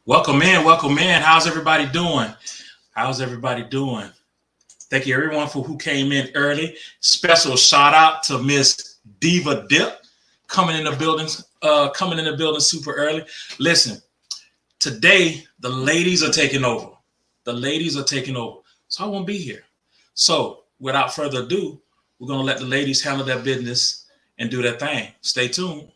Welcome in, welcome in. How's everybody doing? How's everybody doing? Thank you everyone for who came in early. Special shout out to Miss Diva Dip coming in the building, coming in the building super early. Listen, today the ladies are taking over. The ladies are taking over. So I won't be here. So without further ado, we're gonna let the ladies handle their business and do their thing. Stay tuned.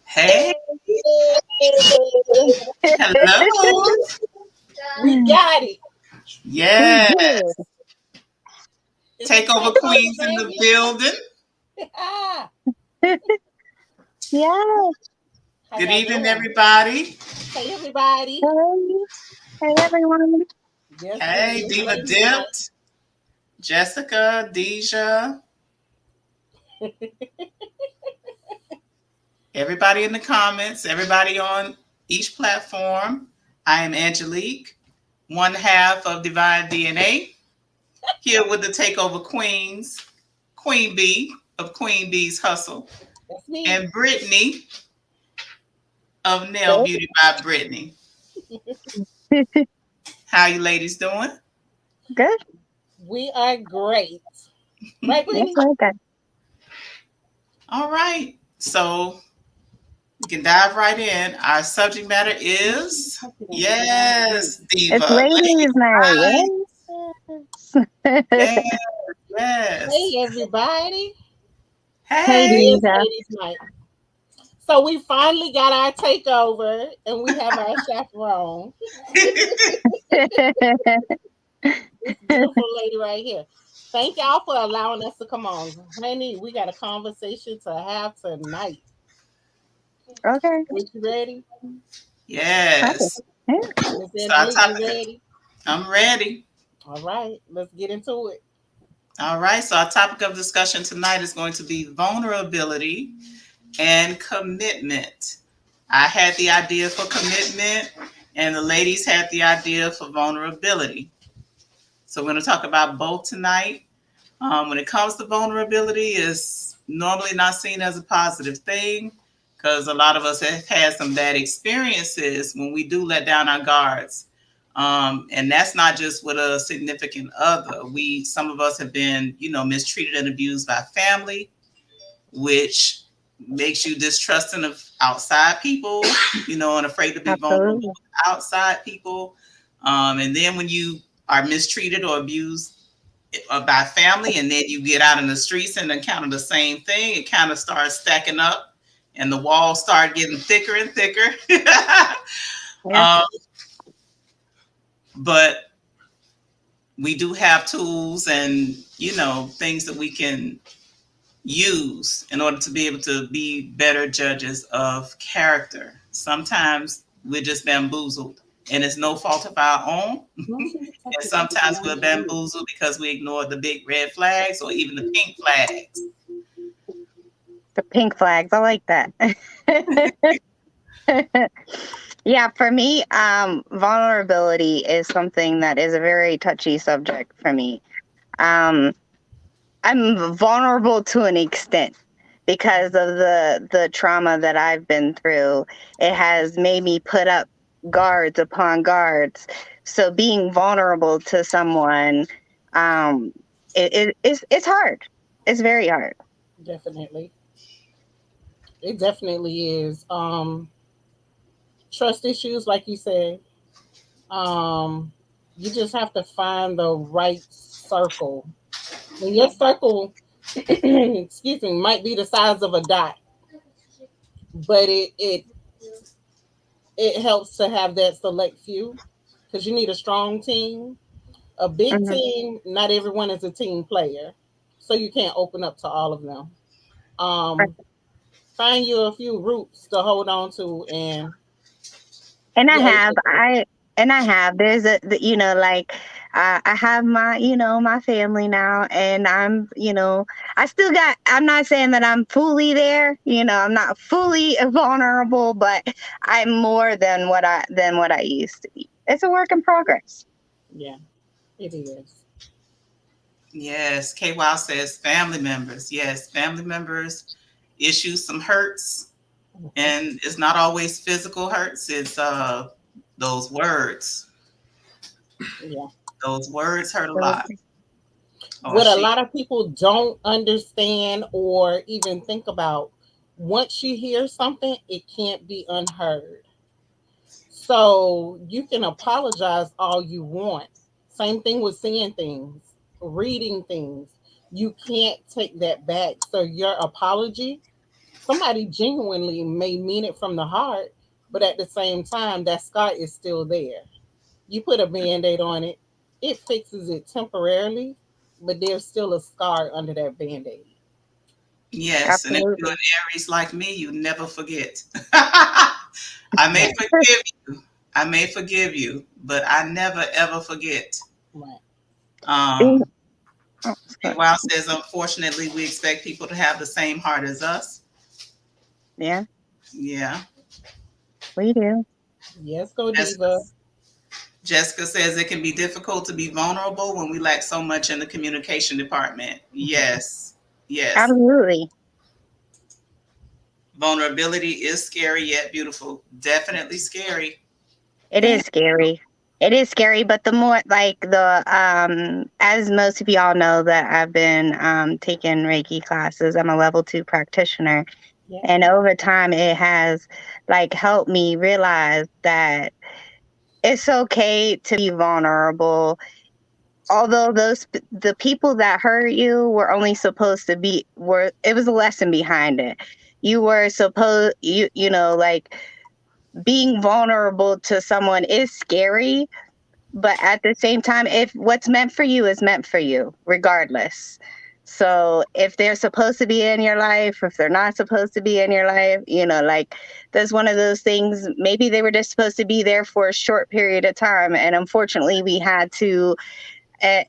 Hey, hello. We got it. Yeah, Is it Takeover Takeover Queens in the Baby? building. Ah, Yes. how Good y'all evening, doing? everybody. Hey, everybody. Hey, hey everyone. Yes, Hey, it's Diva ladies' night. Dipped, Jessica, Deja, everybody in the comments, everybody on each platform. I am Angelique, one half of Divine DNA, here with the Takeover Queens, Queen B of Queen B's Hustle, That's me. and Brittany of Nail Beauty by Brittany. How you ladies doing? Good. We are great. Right, Yes, Brittany? we're good. All right. So we can dive right in. Our subject matter is yes, It's Diva. ladies' night. Yes. Yes, yes. Hey, everybody. Hey, It Hey. is Deja. ladies' night. So we finally got our takeover, and we have our chaperone, this beautiful lady right here. Thank y'all for allowing us to come on. Honey, we got a conversation to have tonight. Okay. Are you ready? Perfect. Yes. Yeah. Miss So our Angelique, you topic, ready? I'm ready. All right, let's get into it. All right. So our topic of discussion tonight is going to be vulnerability and commitment. I had the idea for commitment, and the ladies had the idea for vulnerability. So we're going to talk about both tonight. When it comes to vulnerability, it's normally not seen as a positive thing because a lot of us have had some bad experiences when we do let down our guards. And that's not just with a significant other. Some of us have been, mistreated and abused by family, which makes you distrusting of outside people, and afraid to be vulnerable Absolutely. with outside people. And then when you are mistreated or abused by family, and then you get out in the streets and encounter the same thing, it kind of starts stacking up, and the walls start getting thicker and thicker. Yeah. um, but we do have tools and things that we can use in order to be able to be better judges of character. Sometimes we're just bamboozled, and it's no fault of our own. And sometimes we're bamboozled because we ignore the big red flags or even the pink flags. The pink flags. I like that. Yeah, for me, vulnerability is something that is a very touchy subject for me. Um, I'm vulnerable to an extent because of the trauma that I've been through. It has made me put up guards upon guards. So being vulnerable to someone, um, it's hard. It's very hard. Definitely. It definitely is. Trust issues, like you said. Um, you just have to find the right circle. And your circle, excuse me, might be the size of a dot, but it helps to have that select few because you need a strong team. A big Hmm. team, not everyone is a team player, so you can't open up to all of them. Um, find you a few roots to hold on to, and And I yeah, have And I have. There's you know, like I have my, you know, my family now, and I'm, you know, I still got. I'm not saying that I'm fully there. You know, I'm not fully vulnerable, but I'm more than what I used to be. It's a work in progress. Yeah, it is. Yes, K Wow says family members. Yes, family members issue some hurts, and it's not always physical hurts. It's those words. Yeah. Those words hurt a So, lot. Oh, What a she. lot of people don't understand or even think about, once you hear something, it can't be unheard. So you can apologize all you want. Same thing with seeing things, reading things. You can't take that back. So your apology, somebody genuinely may mean it from the heart, but at the same time, that scar is still there. You put a band-aid on it, it fixes it temporarily, but there's still a scar under that band-aid. Yes, and if you're an absolutely. Aries like me, you never forget. I may Right, forgive you. I may forgive you, but I never ever forget. right. Being- Um, oh, sorry. Wow says, unfortunately, we expect people to have the same heart as us. Yeah, Yeah. we do. Yes, go Jessica, diva. Jessica says it can be difficult to be vulnerable when we lack so much in the communication department. Yes. Yes. Absolutely. Vulnerability is scary yet beautiful. Definitely scary. It is scary. It is scary, but the more like the as most of y'all know that I've been taking Reiki classes. I'm a level 2 practitioner. Yeah. And over time it has like helped me realize that it's okay to be vulnerable. Although the people that hurt you were only supposed to be were it was a lesson behind it. You were supposed you know like being vulnerable to someone is scary, but at the same time, if what's meant for you is meant for you regardless. So if they're supposed to be in your life, if they're not supposed to be in your life, you know, like there's one of those things. Maybe they were just supposed to be there for a short period of time, and unfortunately we had to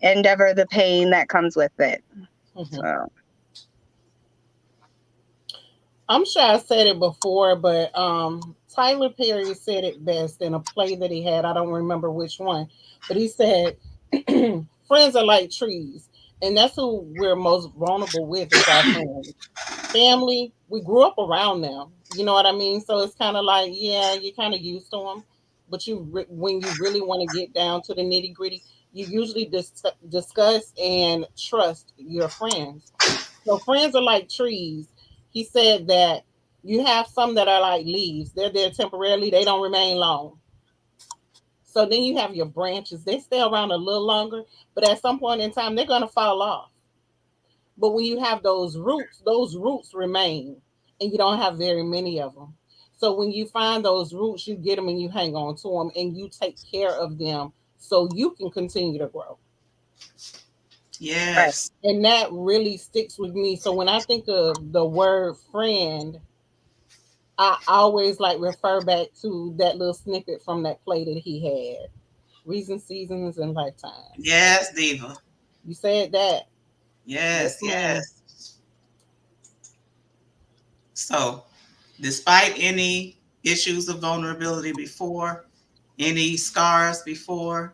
endeavor the pain that comes with it. Mhm. So I'm sure I said it before, but Tyler Perry said it best in a play that he had. I don't remember which one, but he said, "Friends are like trees, and that's who we're most vulnerable with is our friends. Family, we grew up around them. You know what I mean? So it's kind of like, yeah, you're kind of used to them, but when you really want to get down to the nitty gritty, you usually discuss and trust your friends. So friends are like trees. He said that you have some that are like leaves. They're there temporarily. They don't remain long. So then you have your branches. They stay around a little longer, but at some point in time, they're going to fall off. But when you have those roots remain, and you don't have very many of them. So when you find those roots, you get them and you hang on to them and you take care of them so you can continue to grow. right. Yes. And that really sticks with me. So when I think of the word friend, I always like refer back to that little snippet from that play that he had. Reasons, Seasons, and Lifetimes. Yes, Diva. You said that. Yes, Yes, ma'am. yes. So, despite any issues of vulnerability before, any scars before,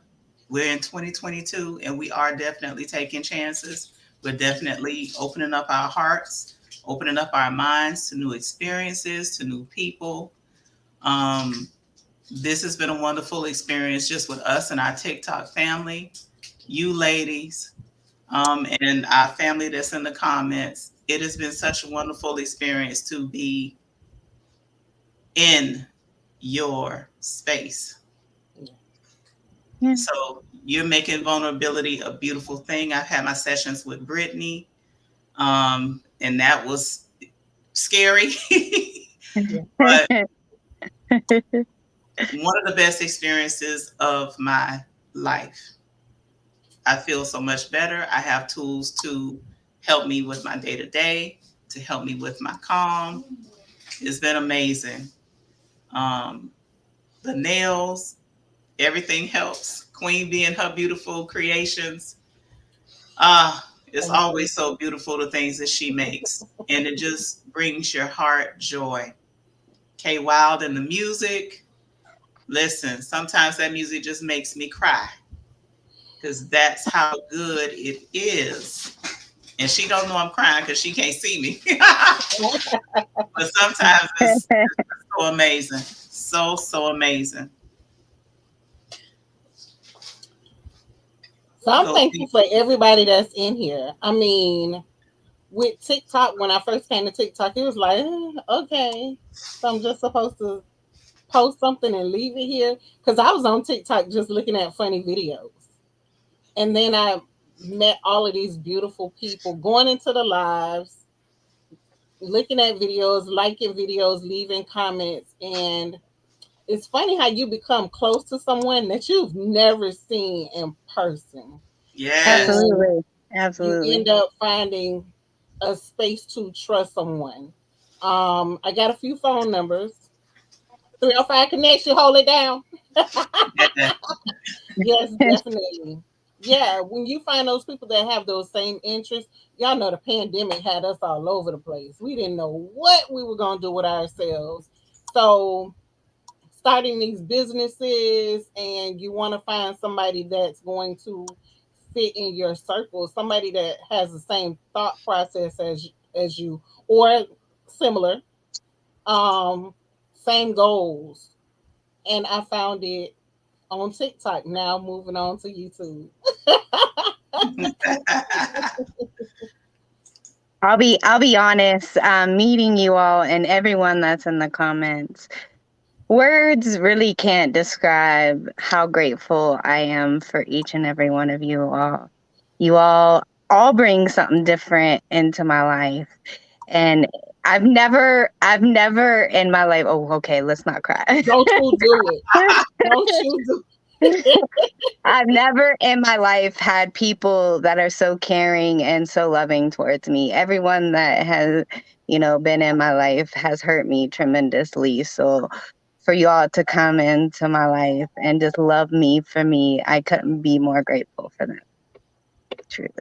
we're in 2022 and we are definitely taking chances. We're definitely opening up our hearts, opening up our minds to new experiences, to new people. Um, this has been a wonderful experience just with us and our TikTok family, you ladies, and our family that's in the comments. It has been such a wonderful experience to be in your space. Yeah. So you're making vulnerability a beautiful thing. I've had my sessions with Brittany, and that was scary, Yeah. but one of the best experiences of my life. I feel so much better. I have tools to help me with my day to day, to help me with my calm. It's been amazing. Um, the nails, Everything helps. Queen being her beautiful creations. It's always so beautiful, the things that she makes. And it just brings your heart joy. Kay Wild and the music. Listen, sometimes that music just makes me cry. Because that's how good it is. And she don't know I'm crying because she can't see me. But sometimes it's so amazing. So amazing. So I'm thankful for everybody that's in here. I mean, with TikTok, when I first came to TikTok, it was like, okay, so I'm just supposed to post something and leave it here. Because I was on TikTok just looking at funny videos. And then I met all of these beautiful people going into the lives, looking at videos, liking videos, leaving comments. And it's funny how you become close to someone that you've never seen in person. Yes. Absolutely. You end up finding a space to trust someone. I got a few phone numbers. 305 Connection, hold it down. Yes, definitely. Yeah, when you find those people that have those same interests, y'all know the pandemic had us all over the place. We didn't know what we were going to do with ourselves. So, starting these businesses, and you want to find somebody that's going to fit in your circle, somebody that has the same thought process as you, or similar, same goals. And I found it on TikTok. Now moving on to YouTube. I'll be honest, meeting you all and everyone that's in the comments. Words really can't describe how grateful I am for each and every one of you all. You all bring something different into my life. And I've never in my life, oh, okay, let's not cry. Don't you do it. Don't you do it. I've never in my life had people that are so caring and so loving towards me. Everyone that has, been in my life has hurt me tremendously. So for you all to come into my life and just love me for me, I couldn't be more grateful for that. Truly.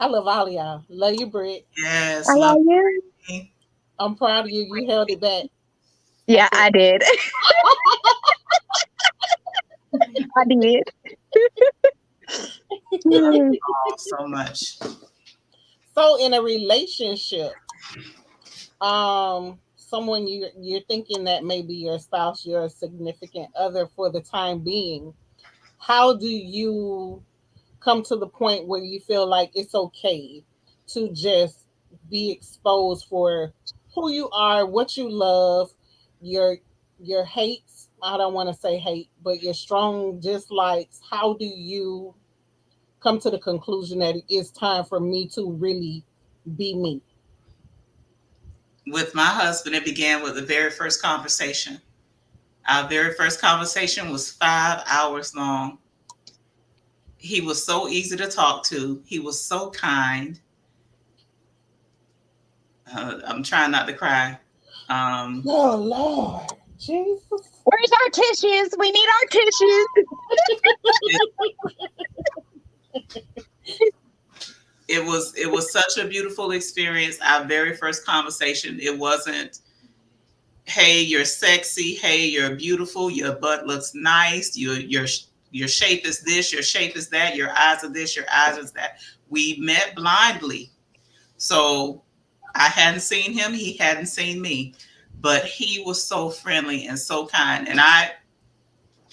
I love all y'all. Love you, Britt. Yes. I love you. Me. I'm proud of you. You held it back. Yeah, I did. I did. Oh, so much. So in a relationship, someone you're thinking that maybe your spouse, your significant other for the time being, how do you come to the point where you feel like it's okay to just be exposed for who you are, what you love, your hates, I don't want to say hate, but your strong dislikes? How do you come to the conclusion that it is time for me to really be me? With my husband, it began with the very first conversation. Our very first conversation was 5 hours long. He was so easy to talk to. He was so kind. I'm trying not to cry. Oh, Lord. Jesus. Where's our tissues? We need our tissues. It was such a beautiful experience. Our very first conversation. It wasn't, hey, you're sexy. Hey, you're beautiful. Your butt looks nice. Your shape is this. Your shape is that. Your eyes are this. Your eyes is that. We met blindly. So I hadn't seen him. He hadn't seen me. But he was so friendly and so kind. And I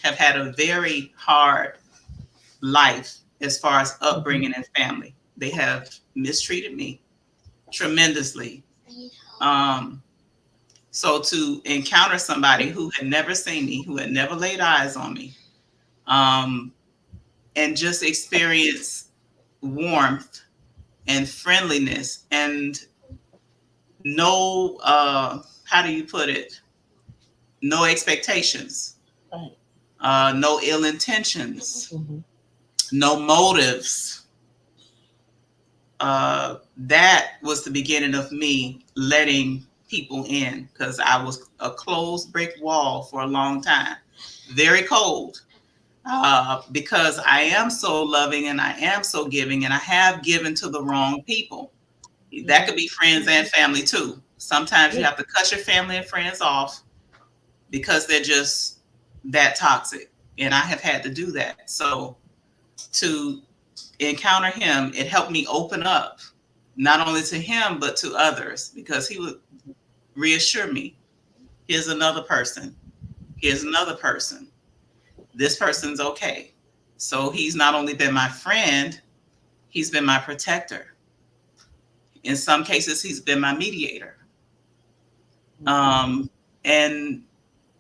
have had a very hard life as far as upbringing and family. They have mistreated me tremendously. So to encounter somebody who had never seen me, who had never laid eyes on me, and just experience warmth and friendliness and no, how do you put it? No expectations, no ill intentions, no motives. That was the beginning of me letting people in, because I was a closed brick wall for a long time. very cold, because I am so loving and I am so giving, and I have given to the wrong people. That could be friends and family too. Sometimes you have to cut your family and friends off because they're just that toxic. And I have had to do that. So to encounter him, it helped me open up, not only to him, but to others, because he would reassure me. Here's another person. Here's another person. This person's okay. So he's not only been my friend, he's been my protector. In some cases, he's been my mediator. And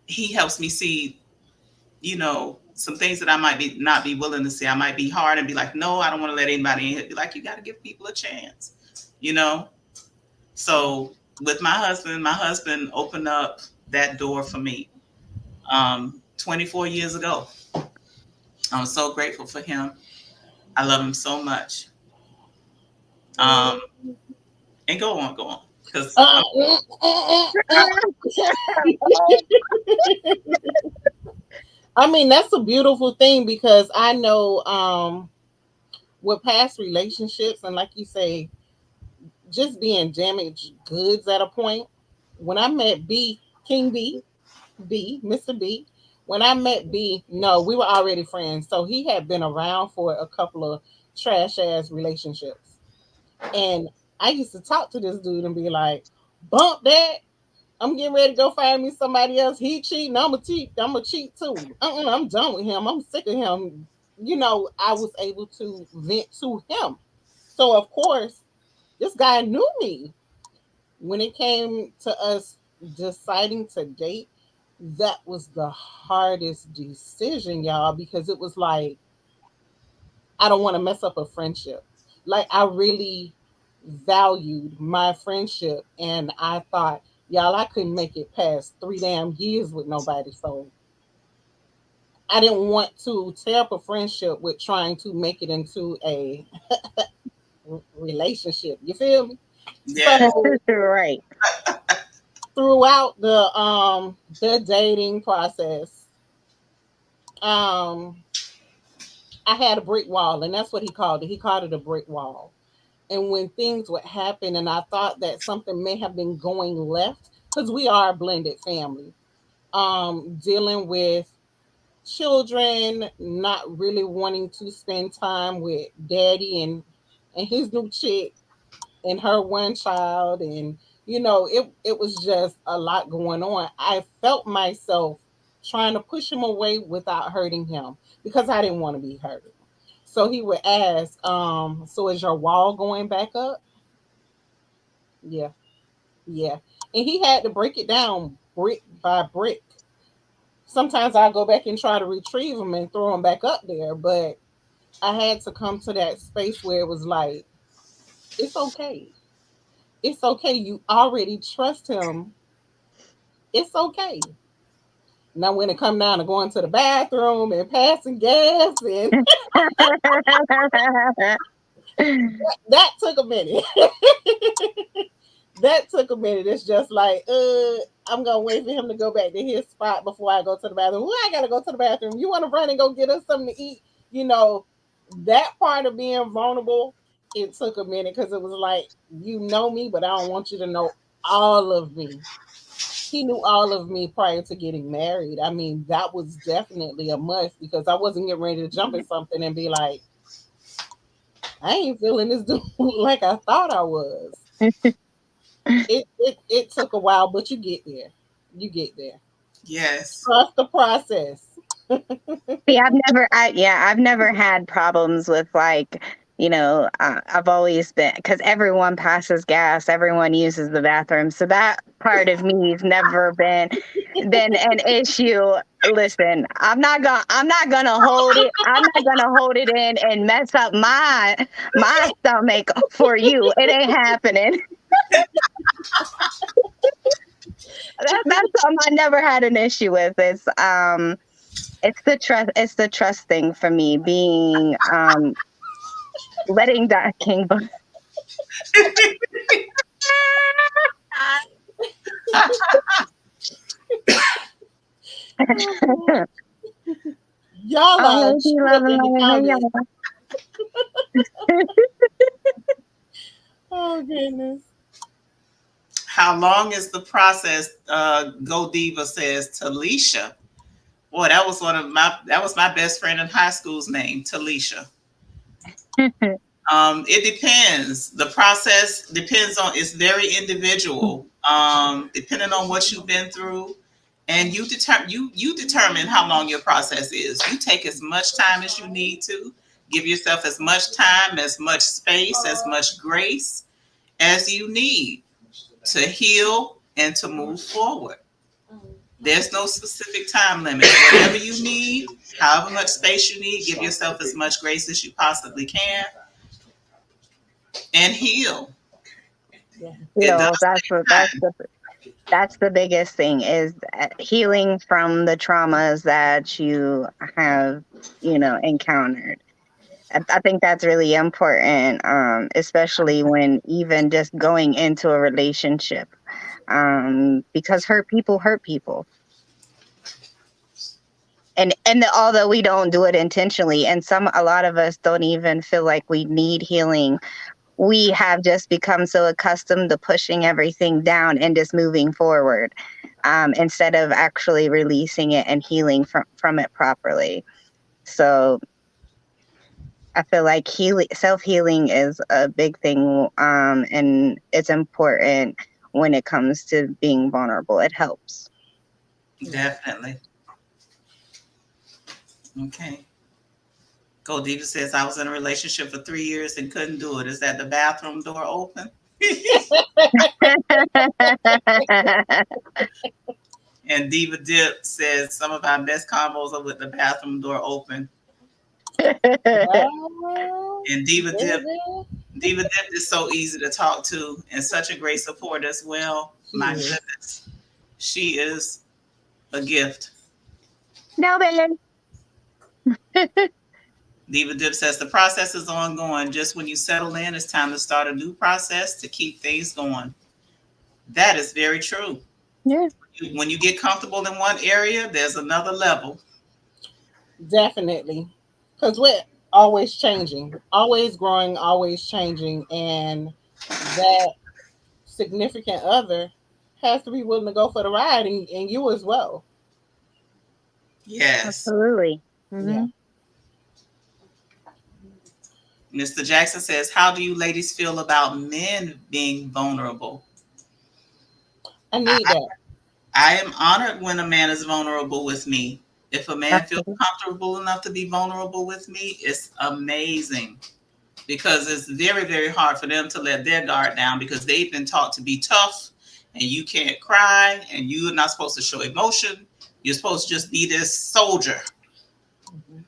he helps me see, some things that I might not be willing to see. I might be hard and be like, no, I don't want to let anybody in. He'd be like, you got to give people a chance, So with my husband opened up that door for me 24 years ago. I'm so grateful for him. I love him so much. And go on. Because I mean, that's a beautiful thing, because I know with past relationships, and like you say, just being damaged goods at a point. When I met B, King B, Mr. B, when I met B, no, we were already friends. So he had been around for a couple of trash ass relationships. And I used to talk to this dude and be like, bump that. I'm getting ready to go find me somebody else. He cheating. I'm a cheat too. I'm done with him. I'm sick of him. I was able to vent to him. So of course, this guy knew me. When it came to us deciding to date, that was the hardest decision, y'all, because it was like, I don't want to mess up a friendship. Like, I really valued my friendship, and I thought, y'all, I couldn't make it past 3 damn years with nobody. So I didn't want to tear up a friendship with trying to make it into a relationship. You feel me? Yeah. So, right. throughout the dating process, I had a brick wall, and that's what he called it. He called it a brick wall. And when things would happen, and I thought that something may have been going left, because we are a blended family, dealing with children not really wanting to spend time with daddy and his new chick and her one child, and it was just a lot going on. I felt myself trying to push him away without hurting him, because I didn't want to be hurt. So he would ask, so is your wall going back up? Yeah. And he had to break it down brick by brick. Sometimes I go back and try to retrieve them and throw them back up there, but I had to come to that space where it was like, it's okay. It's okay. You already trust him. It's okay. Now, when it come down to going to the bathroom and passing gas, and that took a minute. That took a minute. It's just like, I'm gonna wait for him to go back to his spot before I go to the bathroom. Well, I gotta go to the bathroom. You want to run and go get us something to eat? That part of being vulnerable, it took a minute, because it was like, you know me, but I don't want you to know all of me. He knew all of me prior to getting married. I mean, that was definitely a must, because I wasn't getting ready to jump in something and be like, I ain't feeling this dude like I thought I was. It took a while, but you get there. Yes. Trust the process. See, I've never had problems with, like, I've always been, because everyone passes gas, everyone uses the bathroom, so that part of me's never been an issue. Listen, I'm not gonna hold it. I'm not gonna hold it in and mess up my stomach for you. It ain't happening. That's something I never had an issue with. It's the trust. It's the trust thing for me. Being letting that king. Y'all are Oh, he love trip in the comments. it. Oh goodness. How long is the process? Go Diva says Talisha. Boy, that was my best friend in high school's name, Talisha. It depends. The process depends on, it's very individual. Depending on what you've been through. And you determine how long your process is. You take as much time as you need to. Give yourself as much time, as much space, as much grace as you need to heal and to move forward. There's no specific time limit. Whatever you need, however much space you need, give yourself as much grace as you possibly can and heal. Yeah. You know, that's the biggest thing is healing from the traumas that you have, encountered. I think that's really important, especially when even just going into a relationship, because hurt people hurt people. And although we don't do it intentionally, and a lot of us don't even feel like we need healing, we have just become so accustomed to pushing everything down and just moving forward, instead of actually releasing it and healing from it properly. So I feel like self-healing is a big thing, and it's important when it comes to being vulnerable. It helps. Definitely. Okay. Go Diva says, I was in a relationship for 3 years and couldn't do it. Is that the bathroom door open? And Diva Dip says, some of our best combos are with the bathroom door open. Well, And Diva Dip baby. is so easy to talk to and such a great support as well. My She is. goodness. She is a gift. No, baby. Diva Dip says the process is ongoing. Just when you settle in, it's time to start a new process to keep things going. That is very true. Yeah. When you get comfortable in one area, there's another level. Definitely. Because we're always changing, always growing, always changing. And that significant other has to be willing to go for the ride, and you as well. Yes. Absolutely. Mm-hmm. Yeah. Mr. Jackson says, how do you ladies feel about men being vulnerable? I need that. I am honored when a man is vulnerable with me. If a man feels Absolutely. comfortable enough to be vulnerable with me, it's amazing, because it's very, very hard for them to let their guard down because they've been taught to be tough and you can't cry and you're not supposed to show emotion. You're supposed to just be this soldier. Mhm.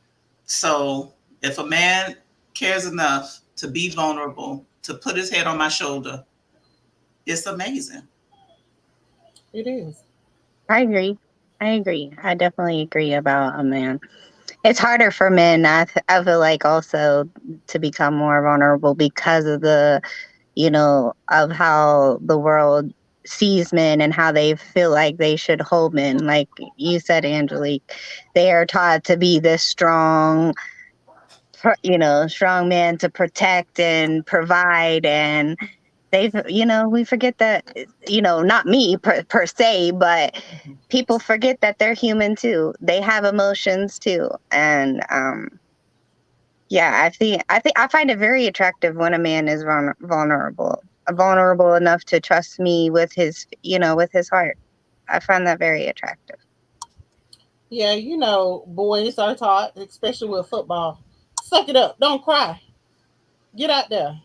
So if a man cares enough to be vulnerable, to put his head on my shoulder, it's amazing. It is. I agree. I definitely agree about a man. It's harder for men, I feel like, also to become more vulnerable because of of how the world sees men and how they feel like they should hold men. Like you said, Angelique, they are taught to be this strong man to protect and provide, and we forget that, not me per se, but people forget that they're human too. They have emotions too. And yeah, I find it very attractive when a man is vulnerable enough to trust me with his heart. I find that very attractive. Yeah, boys are taught, especially with football, suck it up, don't cry, get out there.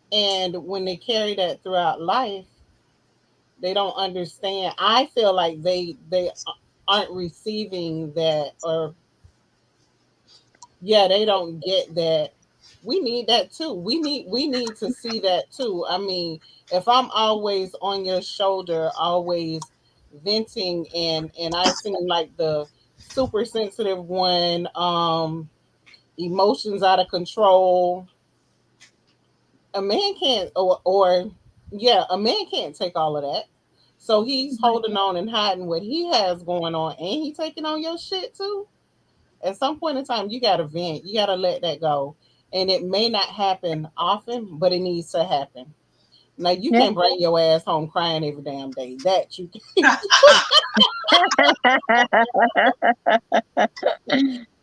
And when they carry that throughout life, they don't understand. I feel like they aren't receiving that, or yeah, they don't get that. We need that too. We need to see that too. I mean, if I'm always on your shoulder, always venting, and I seem like the super sensitive one, emotions out of control, a man can't, or yeah, a man can't take all of that. So he's holding on and hiding what he has going on, and he taking on your shit too. At some point in time, you gotta vent. You gotta let that go. And it may not happen often, but it needs to happen. Now you Yeah. can't bring your ass home crying every damn day. That you can.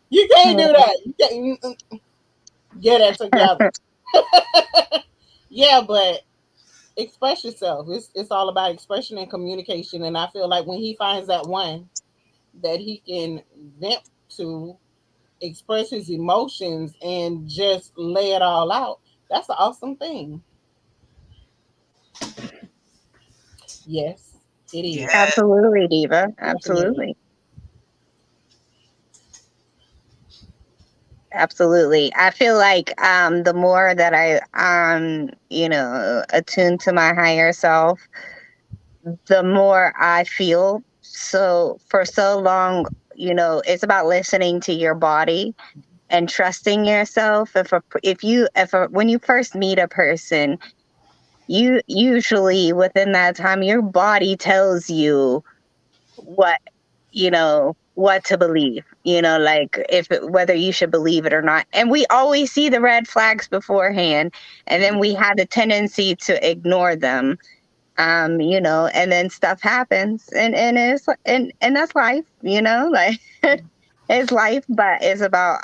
You can't do that. You can't get it together. Yeah, but express yourself. It's all about expression and communication. And I feel like when he finds that one that he can vent to, express his emotions, and just lay it all out, that's an awesome thing. Yes, it is. Yeah. Absolutely, Diva. Definitely. Absolutely. Absolutely. I feel like the more that I attune to my higher self, the more I feel. So for so long, it's about listening to your body and trusting yourself. When you first meet a person, you usually within that time your body tells you what what to believe, like whether you should believe it or not. And we always see the red flags beforehand, and then we have the tendency to ignore them, and then stuff happens, and that's life, like it's life. But it's about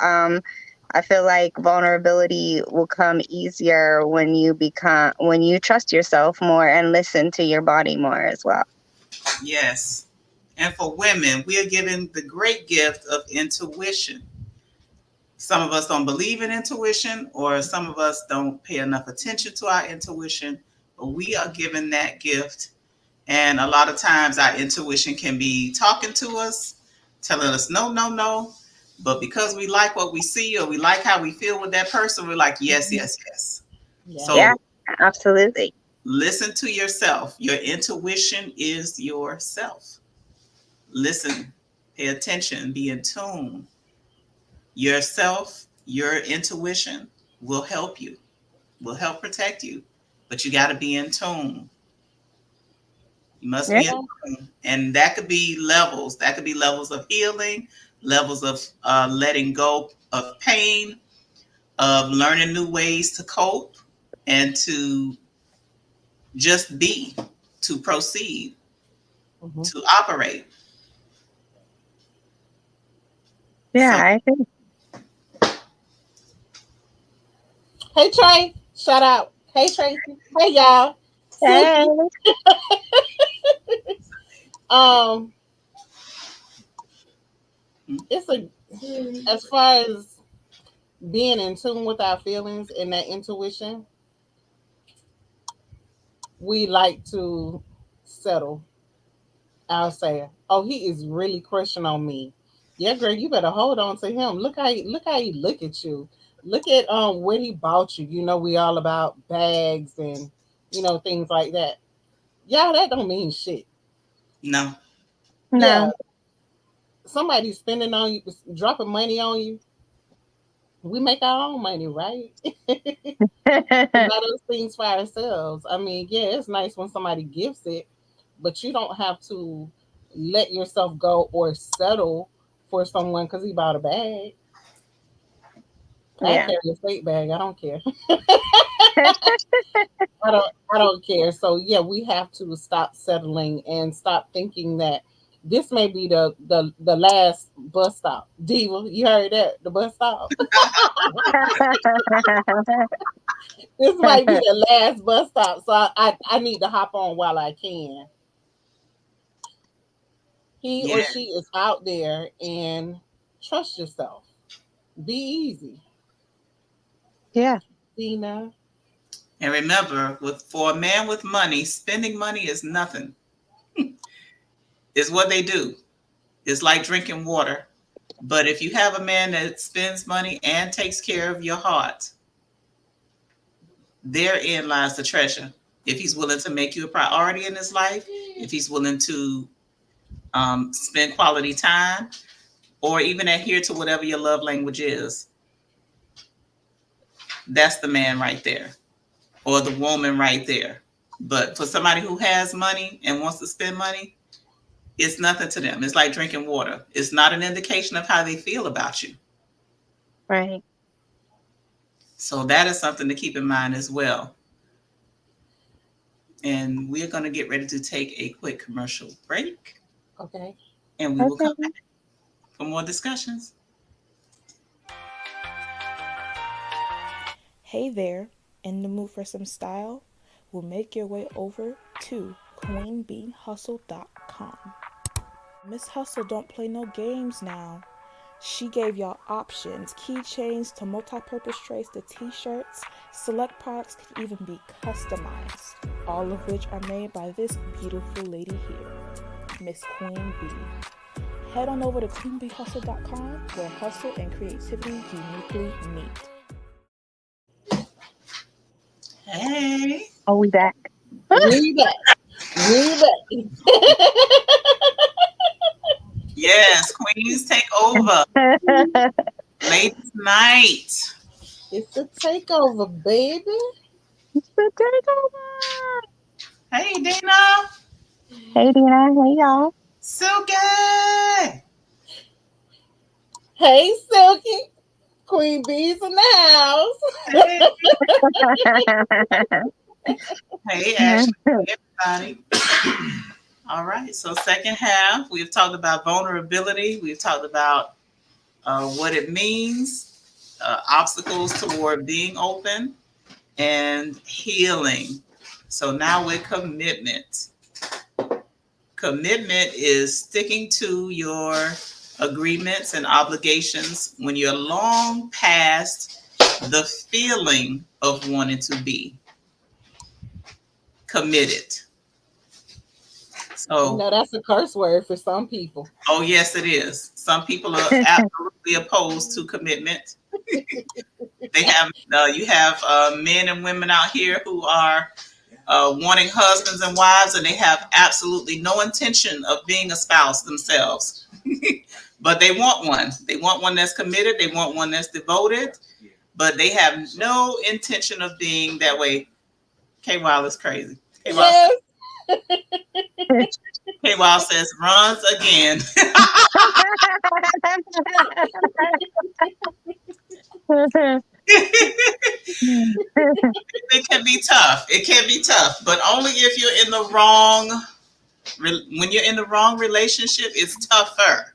I feel like vulnerability will come easier when you trust yourself more and listen to your body more as well. Yes. And for women, we are given the great gift of intuition. Some of us don't believe in intuition, or some of us don't pay enough attention to our intuition, but we are given that gift. And a lot of times our intuition can be talking to us, telling us no, no, no. But because we like what we see, or we like how we feel with that person, we're like, yes, yes, yes. Yeah. Yeah, So absolutely. listen to yourself. Your intuition is yourself. Listen, pay attention, be in tune. Yourself, your intuition will help you, will help protect you, but you got to be in tune. You must Yeah. be in tune. And that could be levels. That could be levels of healing, levels of letting go of pain, of learning new ways to cope, and to just be, to proceed, Mhm. to operate. Yeah, So I think. Hey Trey, shout out. Hey Tracy. Hey y'all. Hey. Suki. Um, it's a as far as being in tune with our feelings and that intuition, we like to settle. I'll say, oh, he is really crushing on me. Yeah, girl, you better hold on to him. Look how he look at you. Look at what he bought you. You know, we all about bags and things like that. Yeah, that don't mean shit. no, Yeah, No. somebody spending on you, dropping money on you. We make our own money, right? We buy those things for ourselves. I mean, yeah, it's nice when somebody gives it, but you don't have to let yourself go or settle for someone because he bought a bag. I Yeah. carry a fake bag. I don't care. I don't care. So yeah, we have to stop settling and stop thinking that this may be the last bus stop. Diva, you heard that? The bus stop. This might be the last bus stop. So I need to hop on while I can. He or yeah. she is out there, and trust yourself. Be easy. Yeah. Dina. And remember, for a man with money, spending money is nothing. It's what they do. It's like drinking water. But if you have a man that spends money and takes care of your heart, therein lies the treasure. If he's willing to make you a priority in his life, if he's willing to spend quality time, or even adhere to whatever your love language is, that's the man right there, or the woman right there. But for somebody who has money and wants to spend money, it's nothing to them. It's like drinking water. It's not an indication of how they feel about you. Right. So that is something to keep in mind as well. And we're going to get ready to take a quick commercial break. Okay. And we will Okay. come back for more discussions. Hey there, in the mood for some style? Well, make your way over to queenbeehustle.com. Miss Hustle don't play no games now. She gave y'all options, keychains to multi-purpose trays to t-shirts. Select products can even be customized, all of which are made by this beautiful lady here, Miss Queen Bee. Head on over to queenbeehustle.com where hustle and creativity uniquely meet. Hey. Are we back? We back. We back. Yes, queens take over. Ladies night. It's a takeover, baby. Hey, Dina. Hey, Dina. Hey, y'all. Silky. Hey, Silky. Queen Bee's in the house. Hey, Ashley. Hey, everybody. All right. So second half, we've talked about vulnerability. We've talked about what it means, obstacles toward being open, and healing. So now with commitment. Commitment is sticking to your agreements and obligations when you're long past the feeling of wanting to be committed. So, That's a curse word for some people. oh yes, it is. Some people are absolutely opposed to commitment. They have, you have men and women out here who are wanting husbands and wives, and they have absolutely no intention of being a spouse themselves. But they want one. They want one that's committed. They want one that's devoted. But they have no intention of being that way. K-Wild is crazy. Yes. K-Wild says, runs again. It can be tough. It can be tough. But only if you're in the wrong, when you're in the wrong relationship, it's tougher.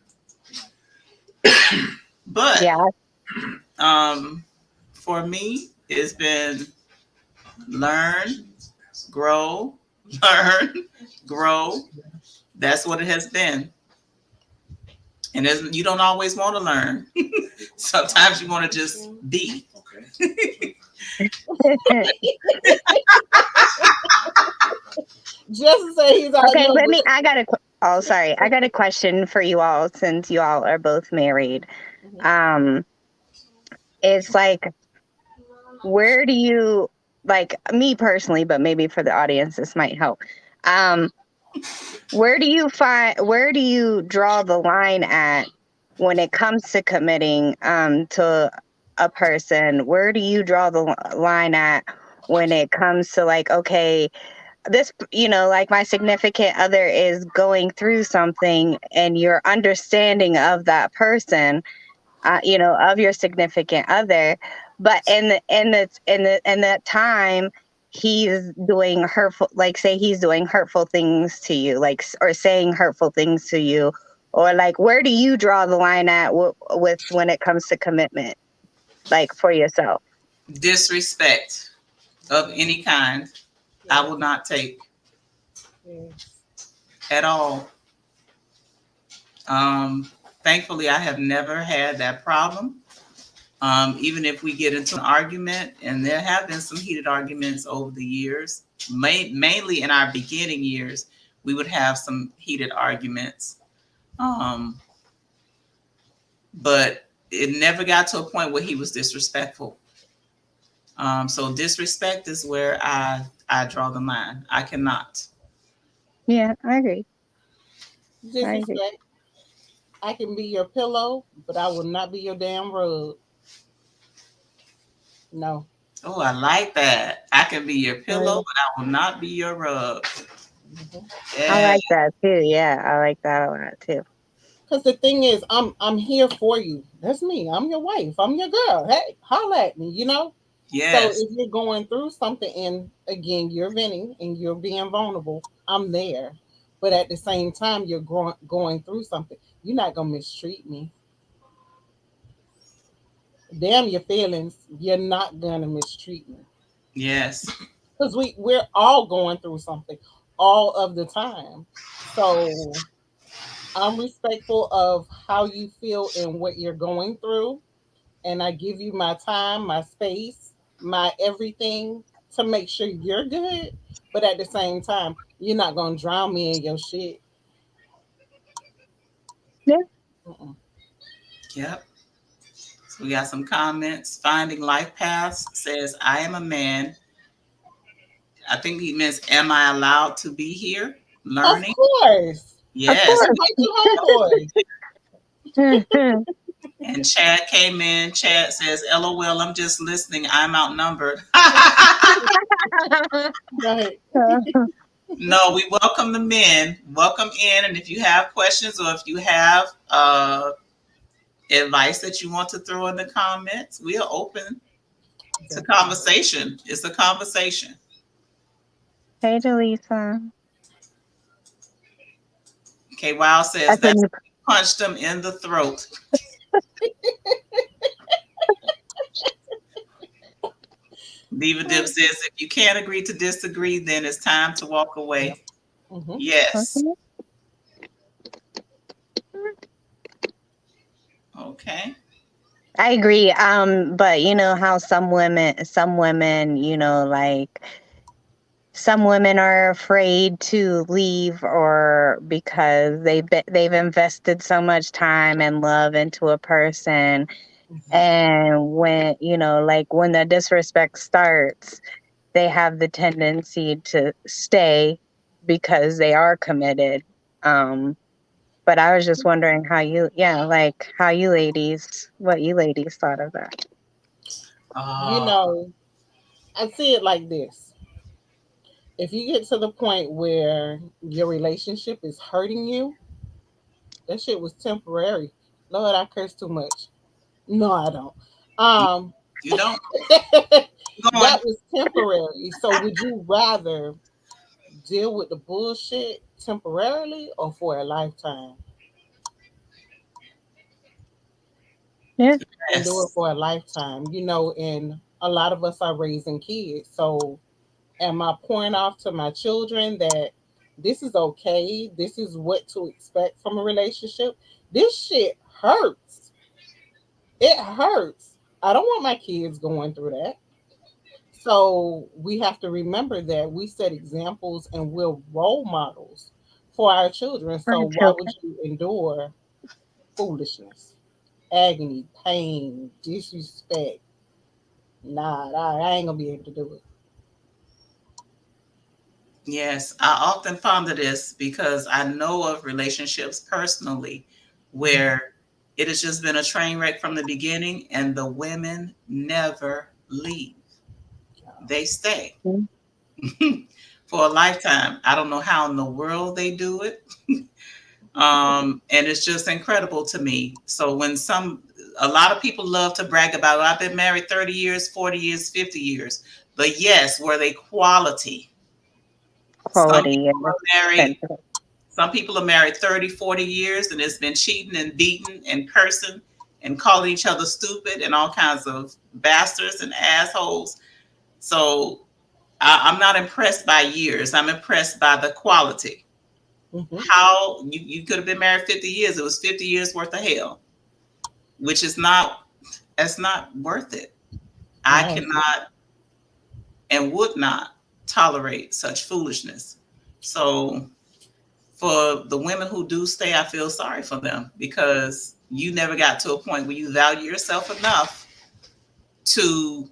But Yeah. For me, it's been learn, grow, learn, grow. That's what it has been. And you don't always want to learn. Sometimes you want to just be. Just to say he's Okay, I got a question for you all since you all are both married. It's like, where do you, like me personally, but maybe for the audience this might help. Where do you draw the line at when it comes to committing to a person? Where do you draw the line at when it comes to like, okay, this, like my significant other is going through something and your understanding of that person, of your significant other, but in that time he's doing hurtful, like say he's doing hurtful things to you, like, or saying hurtful things to you, or like, where do you draw the line at with when it comes to commitment, like for yourself? Disrespect of any kind, I will not take at all. Thankfully, I have never had that problem. Even if we get into an argument, and there have been some heated arguments over the years, mainly in our beginning years, we would have some heated arguments. But it never got to a point where he was disrespectful. So disrespect is where I draw the line. I cannot. Yeah, I agree. Disrespect. I can be your pillow, but I will not be your damn rug. No. Oh, I like that. I can be your pillow, Right. but I will not be your rug. Mhm. I Yeah. like that too. Yeah, I like that a lot too. Because the thing is, I'm here for you. That's me. I'm your wife. I'm your girl. Hey, holla at me, you know? So Yes. if you're going through something and again you're venting and you're being vulnerable, I'm there. But at the same time, you're going through something. You're not gonna mistreat me. Damn your feelings. You're not gonna mistreat me. Yes. Because we're all going through something all of the time. So I'm respectful of how you feel and what you're going through. And I give you my time, my space, my everything to make sure you're good. But at the same time, you're not gonna drown me in your shit. Yeah. Mm-mm. Yep. So we got some comments. Finding Life Paths says, I am a man. I think he means, am I allowed to be here Of learning? course. Of Yes. course. Invite your homeboy. And Chad came in. Chad says, LOL, I'm just listening. I'm outnumbered. Right. No, we welcome the men. Welcome in. And if you have questions or if you have advice that you want to throw in the comments, we are open to Definitely. conversation. It's a conversation. Hey, Delisa. Okay, Wow says That's a that's new. punched him in the throat. Diva Dip says if you can't agree to disagree, then it's time to walk Yep. away. Mm-hmm. Yes. Okay. I agree. But you know how some women, like some women are afraid to leave or because they've invested so much time and love into a person, Mm-hmm. and when like when the disrespect starts, they have the tendency to stay because they are committed. Um, but I was just wondering like what you ladies thought of that. You Uh, know, I see it like this. If you get to the point where your relationship is hurting you, that shit was temporary. Lord, I curse too much. No, I don't. Um, you don't go on. that was temporary. So would you rather deal with the bullshit temporarily or for a lifetime? Yeah. Endure Yes. for a lifetime, and a lot of us are raising kids. So am I pouring off to my children that this is okay? This is what to expect from a relationship? This shit hurts. It hurts. I don't want my kids going through that. So we have to remember that we set examples and we're role models for our children. For So the why would children. you endure foolishness, agony, pain, disrespect? Nah, I ain't gonna be able to do it. Yes. I often ponder this because I know of relationships personally Mhm. where it has just been a train wreck from the beginning and the women never leave. They stay Mhm. for a lifetime. I don't know how in the world they do it. And it's just incredible to me. So when a lot of people love to brag about, I've been married 30 years, 40 years, 50 years. But yes, were they quality? Some Quality, people yeah. are married, Sensitive. some people are married 30, 40 years and it's been cheating and beating and cursing and calling each other stupid and all kinds of bastards and assholes. So I'm not impressed by years. I'm impressed by the quality. Mhm. How you could have been married 50 years. It was 50 years worth of hell, which is not, that's not worth it. I No, it's not. cannot and would not tolerate such foolishness. So for the women who do stay, I feel sorry for them because you never got to a point where you value yourself enough to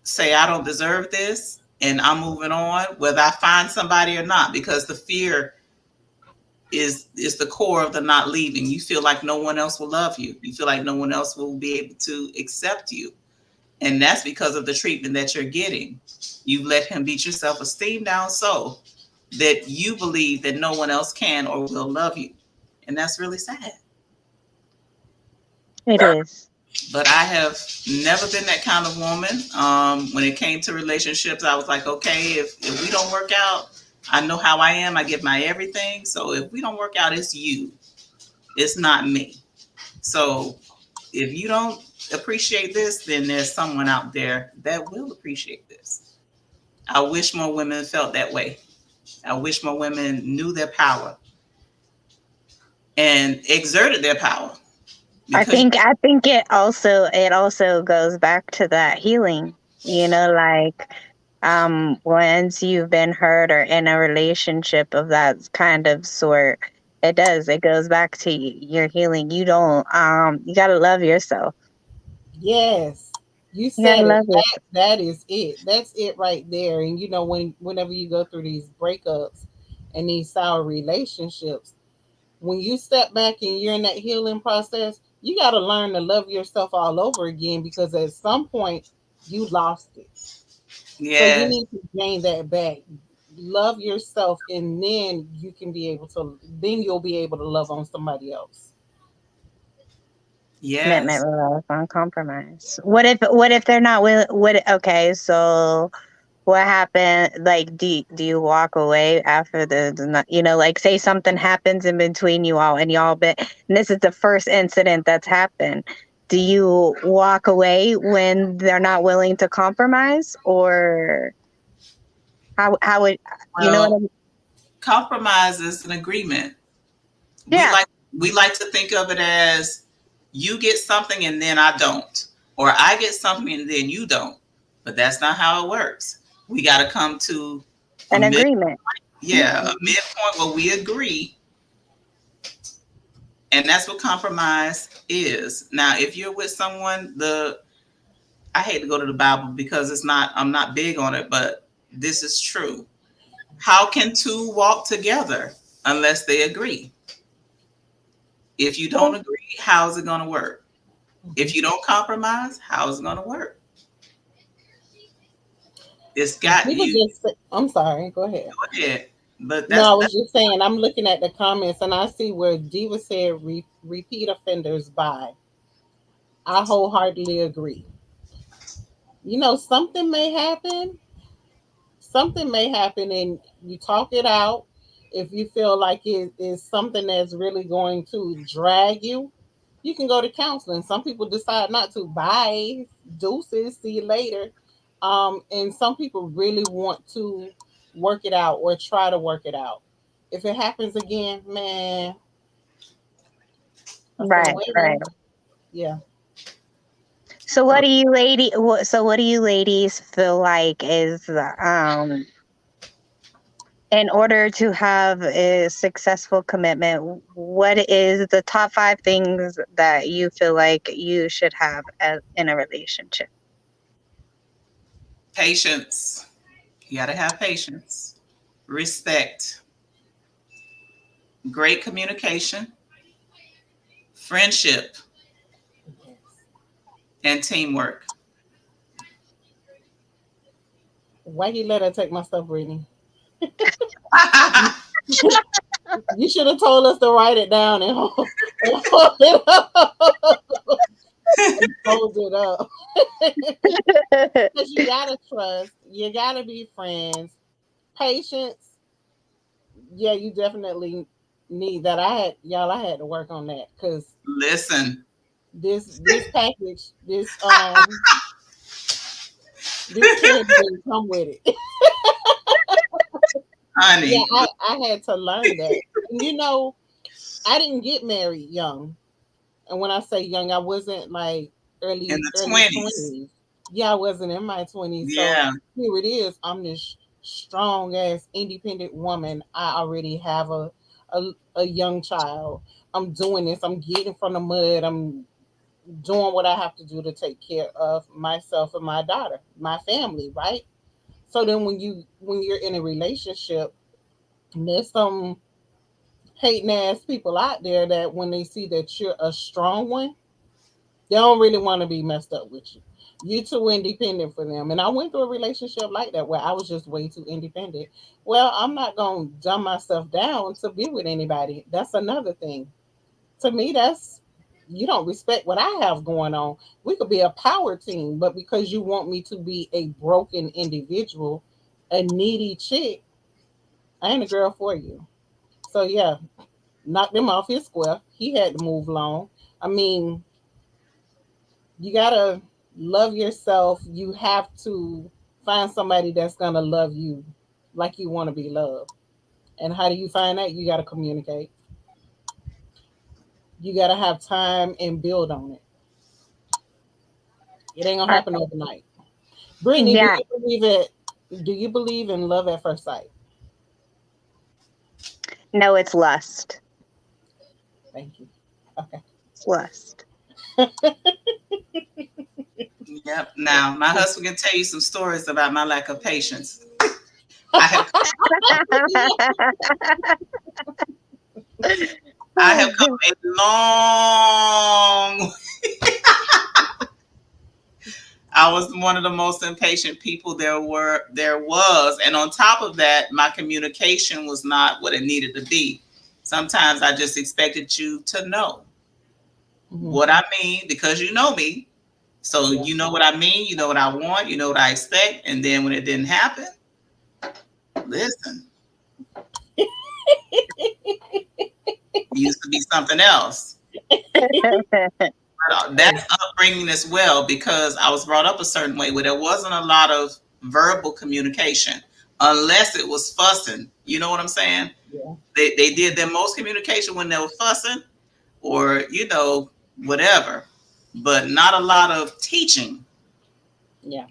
say, I don't deserve this and I'm moving on, whether I find somebody or not, because the fear is the core of the not leaving. You feel like no one else will love you. You feel like no one else will be able to accept you. And that's because of the treatment that you're getting. You let him beat your self-esteem down so that you believe that no one else can or will love you. And that's really sad. It is. But I have never been that kind of woman. When it came to relationships, I was like, okay, if we don't work out, I know how I am. I give my everything. So if we don't work out, it's you. It's not me. So if you don't appreciate this, then there's someone out there that will appreciate this. I wish more women felt that way. I wish more women knew their power and exerted their power. I think it also goes back to that healing. Like once you've been hurt or in a relationship of that kind of sort, it goes back to your healing. You don't you gotta love yourself. Yes, you You gotta said it. love yourself. That is it. That's it right there. And whenever you go through these breakups and these sour relationships, when you step back and you're in that healing process, you got to learn to love yourself all over again, because at some point you lost it. So you Yes, need to gain that back. Love yourself, and then you'll be able to love on somebody else. yes. Commitment without compromise. What if they're not willing? Okay, so what happened? Like, do you walk away after like, say something happens in between you all, and y'all been, and this is the first incident that's happened. Do you walk away when they're not willing to compromise, or how would you know what I Well, mean? compromise is an agreement. We Yeah, like we like to think of it as you get something and then I don't, or I get something and then you don't. But that's not how it works. We got to come to a an mid, agreement. yeah, a midpoint where we agree, and that's what compromise is. Now, if you're with someone, I hate to go to the Bible because I'm not big on it, but this is true. How can two walk together unless they agree? If you don't Well, agree, how's it going to work? If you don't compromise, how's it going to work? It's got people you. just I'm sorry, go ahead. Go ahead. But No, I that's was just saying, I'm looking at the comments and I see where Diva said repeat offenders buy. I wholeheartedly agree. Something may happen. Something may happen, and you talk it out. If you feel like it is something that's really going to drag you, you can go to counseling. Some people decide not to. Bye, deuces, see you later. And some people really want to work it out or try to work it out. If it happens again, man, I say, Right, right. well, yeah. So what do you ladies feel like is in order to have a successful commitment, what is the top 5 things that you feel like you should have in a relationship? patience. You got to have patience, respect, great communication, friendship, and teamwork. Why you let her take my stuff, Brittany? You should have told us to write it down and hold it up. Hold it up. Because you gotta trust, you gotta be friends. Patience, yeah, you definitely need that. I had to work on that, because Listen, this package, this kid didn't come with it. Yeah, honey, I had to learn that. And I didn't get married young. And when I say young, I wasn't like in early the early 20s. 20s. Yeah, I wasn't in my 20s. So Yeah, here it is. I'm this strong ass independent woman. I already have a young child. I'm doing this. I'm getting from the mud. I'm doing what I have to do to take care of myself and my daughter, my family, right? So then when you're in a relationship, there's some hating ass people out there that when they see that you're a strong one, they don't really want to be messed up with you. You too independent for them. And I went through a relationship like that where I was just way too independent. Well, I'm not gonna dumb myself down to be with anybody. That's another thing. To me, that's you don't respect what I have going on. We could be a power team, but because you want me to be a broken individual, a needy chick, I ain't a girl for you. So yeah, knocked him off his square. He had to move along. I mean, you gotta love yourself. You have to find somebody that's gonna love you like you want to be loved. And how do you find that? You gotta communicate. You gotta have time and build on it. It ain't gonna Uh, happen overnight. Brittany, do yeah, you believe it? Do you believe in love at first sight? no, it's lust. Thank you. Okay. It's lust. Yep. Now, my husband can tell you some stories about my lack of patience. I have I have come a long. I was one of the most impatient people there was, and on top of that, my communication was not what it needed to be. Sometimes I just expected you to know Mhm. what I mean because you know me. So Yeah. you know what I mean, you know what I want, you know what I expect, and then when it didn't happen, listen, it used to be something else. That's upbringing as well because I was brought up a certain way where there wasn't a lot of verbal communication unless it was fussing. You know what I'm saying? Yeah. They did their most communication when they were fussing or, whatever, but not a lot of teaching. Yeah.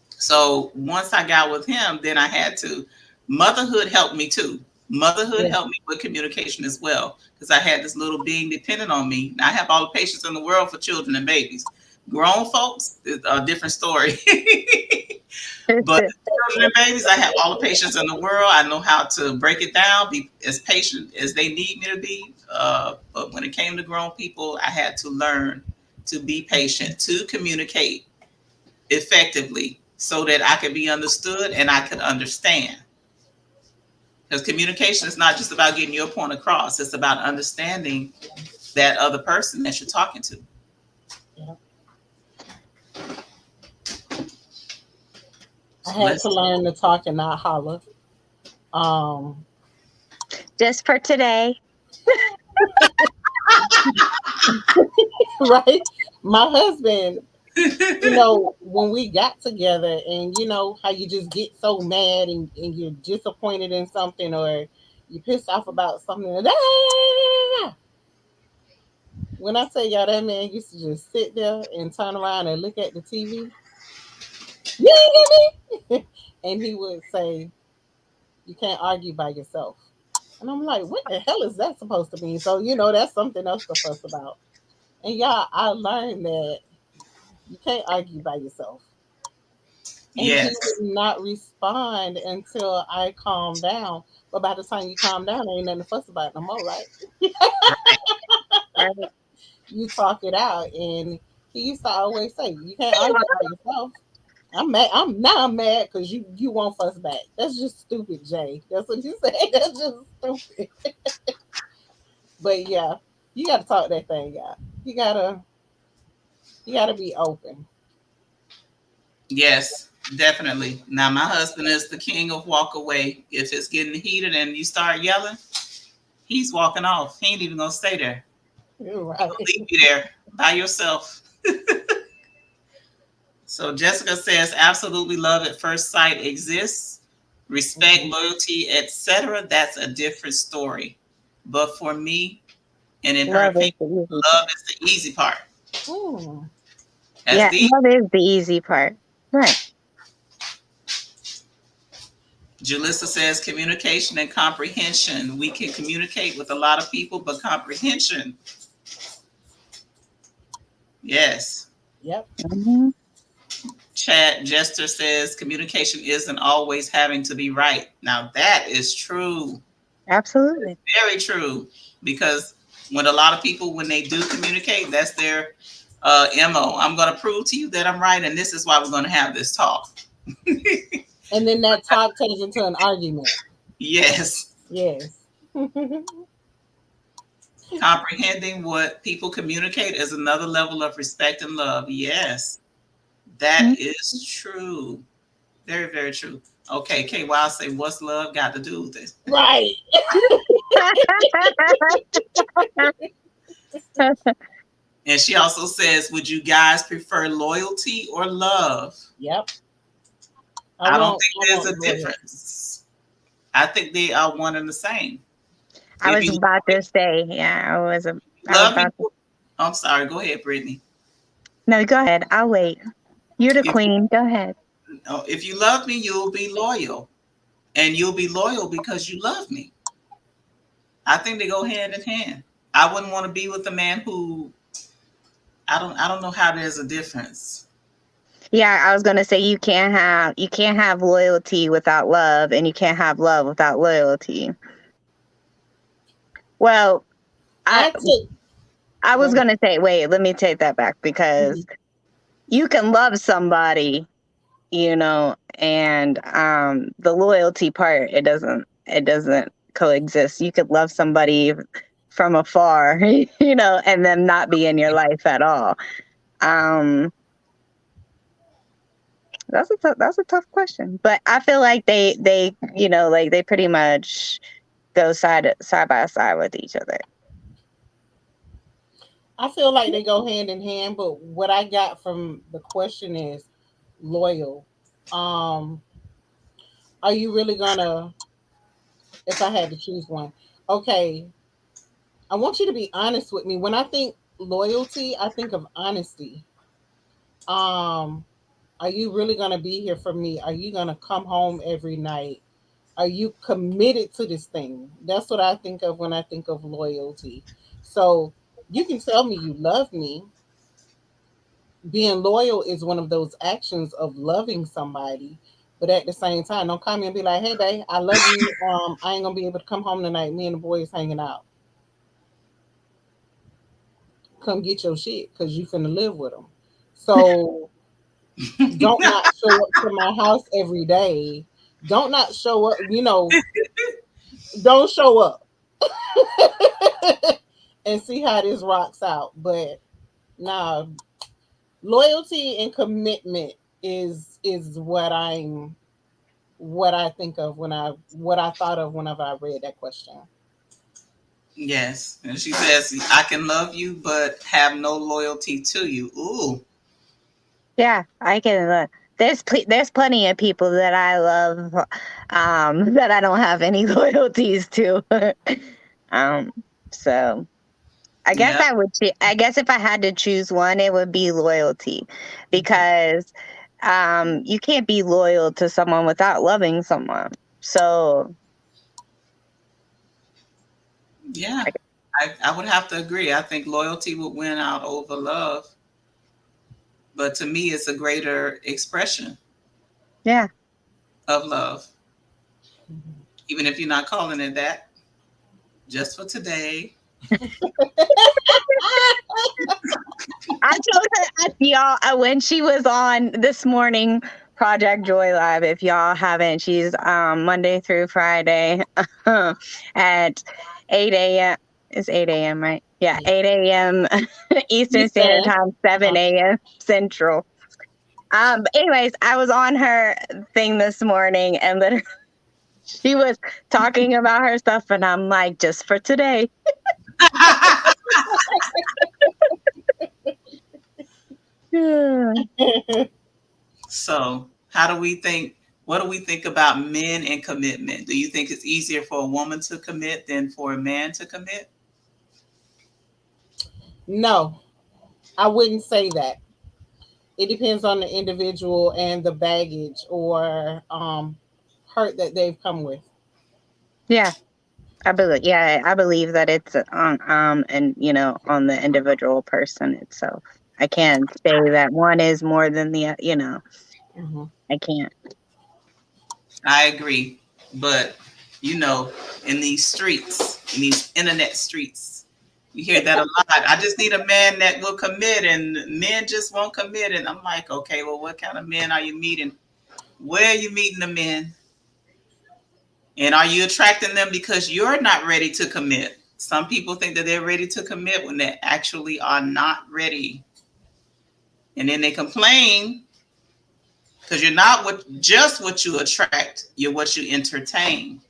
So once I got with him, then I had to. Motherhood helped me too. Motherhood Yeah. helped me with communication as well because I had this little being dependent on me. Now, I have all the patience in the world for children and babies. Grown folks is a different story. But children and babies, I have all the patience in the world. I know how to break it down, be as patient as they need me to be. But when it came to grown people, I had to learn to be patient, to communicate effectively so that I could be understood and I could understand. Because communication is not just about getting your point across, it's about understanding that other person that you're talking to. Yeah. I So had to learn to talk and not holler. Um, Just for today. right? My husband, when we got together and you know how you just get so mad and you're disappointed in something or you pissed off about something. When I tell y'all that man used to just sit there and turn around and look at the TV, you ain't hear me? And he would say, you can't argue by yourself. And I'm like, what the hell is that supposed to mean? So, that's something else to fuss about. And y'all, I learned that you can't argue by yourself. And he yes, would not respond until I calm down. But by the time you calm down, there ain't nothing to fuss about no more, right? Right. You talk it out. And he used to always say, you can't argue by yourself. I'm mad. I'm mad because you won't fuss back. That's just stupid, Jay. That's what you said. That's just stupid. But yeah, you gotta talk that thing out. You gotta be open. yes, definitely. Now, my husband is the king of walk away. If it's getting heated and you start yelling, he's walking off. He ain't even gonna stay there. You're He'll right. leave you there by yourself. So Jessica says, absolutely love at first sight exists. Respect, Mhm. loyalty, etc. That's a different story. But for me, and in her Love is opinion, the easy love part. is the easy part. Hmm. That's Yeah, the love is the easy part. Right. Julissa says communication and comprehension. We can communicate with a lot of people, but comprehension, yes. Yep. Mhm. Chad Jester says communication isn't always having to be right. Now that is true. Absolutely. Very true. Because when a lot of people, when they do communicate, that's their MO. I'm going to prove to you that I'm right, and this is why we're going to have this talk. And then that talk turns into an argument. Yes. Yes. Comprehending what people communicate is another level of respect and love. Yes, that is true. Very, very true. Okay, KY say, what's love got to do with this? Right. And she also says, would you guys prefer loyalty or love? Yep. I don't think there's a difference. I think they are one and the same. I was about to say, yeah, I'm sorry. Go ahead, Brittany. No, go ahead. I'll wait. You're the queen. Go ahead. If you love me, you'll be loyal. And you'll be loyal because you love me. I think they go hand in hand. I wouldn't want to be with a man who I don't know how there's a difference. Yeah, I was gonna say you can't have loyalty without love, and you can't have love without loyalty. Well, I was gonna say, wait, let me take that back, because you can love somebody, and the loyalty part, it doesn't coexist. You could love somebody from afar, and them not be in your life at all. That's a tough question, but I feel like they they pretty much go side by side with each other. I feel like they go hand in hand, but what I got from the question is loyal. Are you really gonna, if I had to choose one? Okay, I want you to be honest with me. When I think loyalty, I think of honesty. Are you really gonna be here for me? Are you gonna come home every night? Are you committed to this thing? That's what I think of when I think of loyalty. So you can tell me you love me. Being loyal is one of those actions of loving somebody. But at the same time, don't come and be like, hey, babe, I love you. I ain't going to be able to come home tonight. Me and the boys hanging out. Come get your shit because you finna live with them. So don't not show up to my house every day. Don't not show up, don't show up. And see how this rocks out. But nah, loyalty and commitment is what I think of what I thought of whenever I read that question. Yes. And she says, I can love you but have no loyalty to you. Ooh. Yeah, I can. There's plenty of people that I love, that I don't have any loyalties to. So I guess I guess if I had to choose one, it would be loyalty, because you can't be loyal to someone without loving someone. So yeah, I would have to agree. I think loyalty would win out over love. But to me, it's a greater expression of love. Even if you're not calling it that, just for today. I told her, y'all, when she was on this morning, Project Joy Live, if y'all haven't, she's Monday through Friday at 8 a.m. It's 8 a.m., right? Yeah, 8 a.m. Eastern Standard Time, 7 a.m. Central. But anyways, I was on her thing this morning, and literally she was talking about her stuff, and I'm like, just for today. So what do we think about men and commitment? Do you think it's easier for a woman to commit than for a man to commit? No, I wouldn't say that. It depends on the individual and the baggage or hurt that they've come with. Yeah, I believe that it's on on the individual person itself. I can't say that one is more than the I can't. I agree, but in these streets, in these internet streets, You hear that a lot. I just need a man that will commit, and men just won't commit. And I'm like, okay, well, what kind of men are you meeting? Where are you meeting the men? And are you attracting them because you're not ready to commit? Some people think that they're ready to commit when they actually are not ready. And then they complain because you're not just what you attract, you're what you entertain.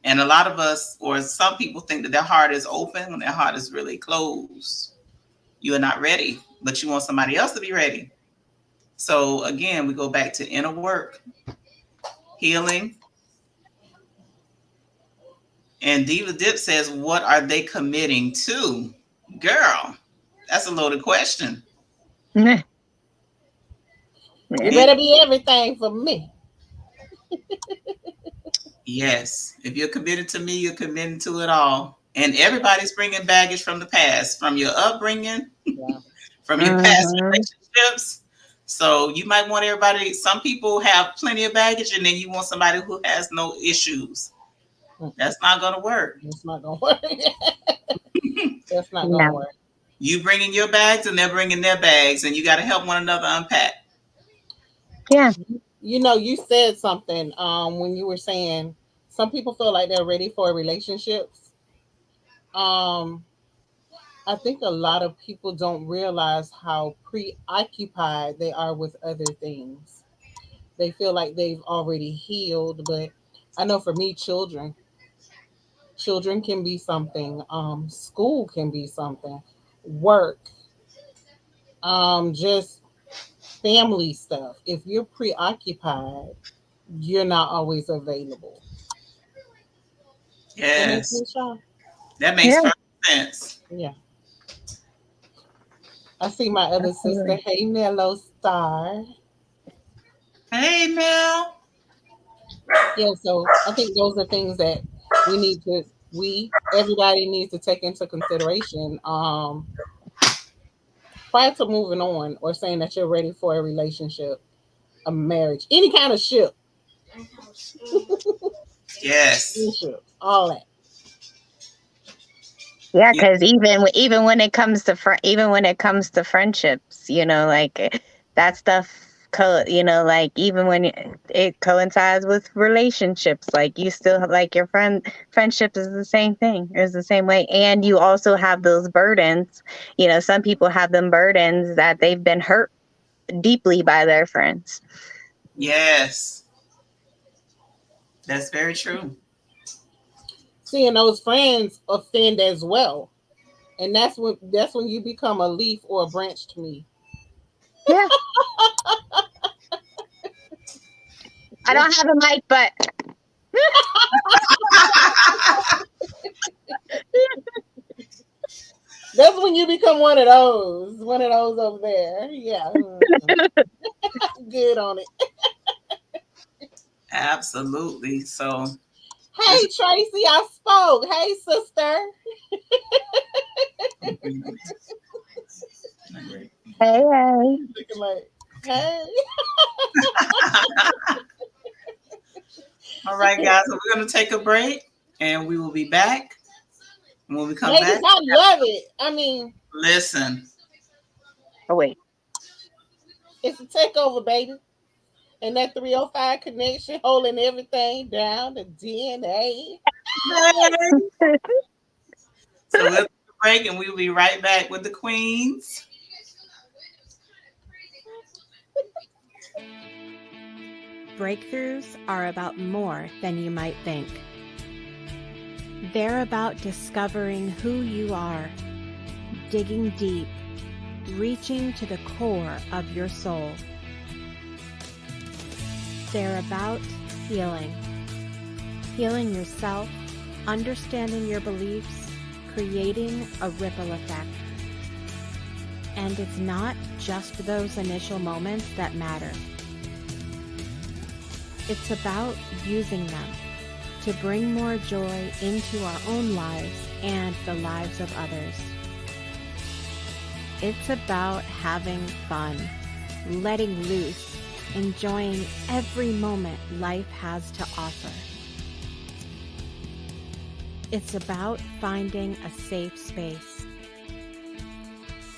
And a lot of us, or some people, think that their heart is open when their heart is really closed. You are not ready, but you want somebody else to be ready. So again, we go back to inner work, healing. And Diva Dip says, what are they committing to? Girl, that's a loaded question. You better be everything for me. Yes. If you're committed to me, you're committed to it all. And everybody's bringing baggage from the past, from your upbringing, from your past relationships. So you might want everybody, some people have plenty of baggage, and then you want somebody who has no issues. That's not going to work. It's not going to work. That's not going to work. You bringing your bags and they're bringing their bags, and you got to help one another unpack. Yeah. You know, you said something when you were saying some people feel like they're ready for relationships. I think a lot of people don't realize how preoccupied they are with other things. They feel like they've already healed, but I know for me, children can be something. School can be something. Work. Just family stuff. If you're preoccupied, you're not always available. Yes. That makes perfect sense. Yeah. I see my other sister. Hey, Mellow Star. Hey, Mel. Yeah, so I think those are things that everybody needs to take into consideration prior to moving on or saying that you're ready for a relationship, a marriage, any kind of ship. Yes. All that. Yeah, because even when it comes to friendships, you know, like that stuff. You know, like even when it coincides with relationships, like you still have, like, your friendship is the same thing, is the same way, and you also have those burdens. You know, some people have them burdens that they've been hurt deeply by their friends. Yes, that's very true. Seeing those friends offend as well, and that's when you become a leaf or a branch to me. Yeah. I don't have a mic, but that's when you become one of those over there. Yeah. Good on it. Absolutely. So, hey, Tracy, I spoke. Hey, sister. Hey. Looking like, hey. All right, guys, so we're going to take a break, and we will be back. And when we come Ladies, back, I love it. I mean, listen. Oh, wait. It's a takeover, baby. And that 305 connection holding everything down, the DNA. So we'll take a break, and we'll be right back with the queens. Breakthroughs are about more than you might think. They're about discovering who you are, digging deep, reaching to the core of your soul. They're about healing yourself, understanding your beliefs, creating a ripple effect. And it's not just those initial moments that matter. It's about using them to bring more joy into our own lives and the lives of others. It's about having fun, letting loose, enjoying every moment life has to offer. It's about finding a safe space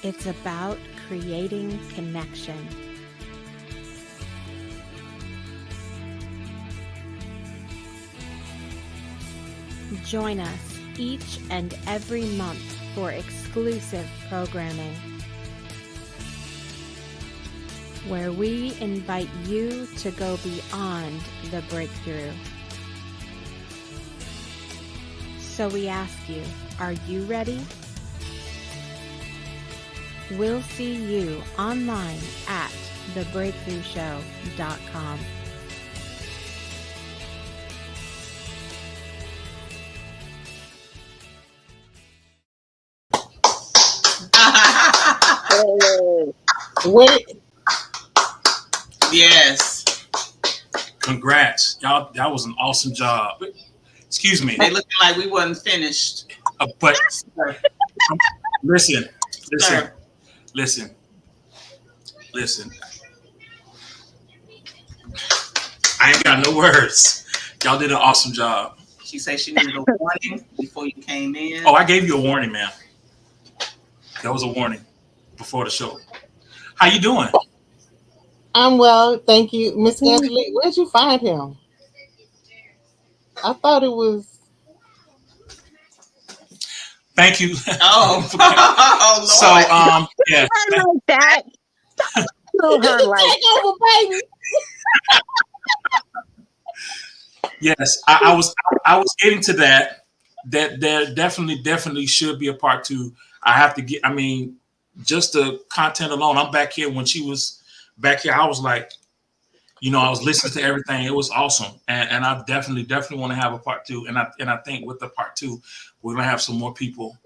It's about creating connection. Join us each and every month for exclusive programming, where we invite you to go beyond the breakthrough. So we ask you, are you ready? We'll see you online at thebreakthroughshow.com. What? Yes. Congrats, y'all. That was an awesome job. Excuse me, They looking like we wasn't finished. but Sir. listen. Sir. Listen. I ain't got no words. Y'all did an awesome job. She said she needed a warning before you came in. Oh, I gave you a warning, ma'am. That was a warning before the show. How you doing? I'm well, thank you. Miss Angelique, where'd you find him? I thought it was. Thank you. Oh, oh Lord. So, yeah. Not like that. Kill her like Take over, baby. Yes, I was getting to that. That there definitely should be a part two. I have to get. I mean, just the content alone. I'm back here. When she was back here, I was like, I was listening to everything. It was awesome, and I definitely want to have a part two. And I think with the part two, we're gonna have some more people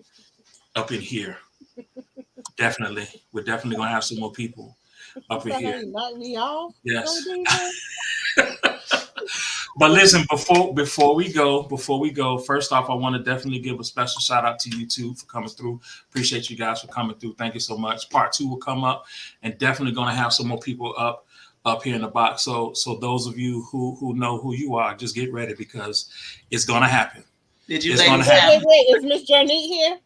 up in here. Definitely, we're definitely gonna have some more people up in here. Knock me off. Yes. Don't do that. But listen, before we go, first off, I want to definitely give a special shout out to you two for coming through. Appreciate you guys for coming through. Thank you so much. Part two will come up, and definitely going to have some more people up here in the box. So those of you who know who you are, just get ready because it's going to happen. Did you It's ladies gonna have? Wait, is Miss Journey here?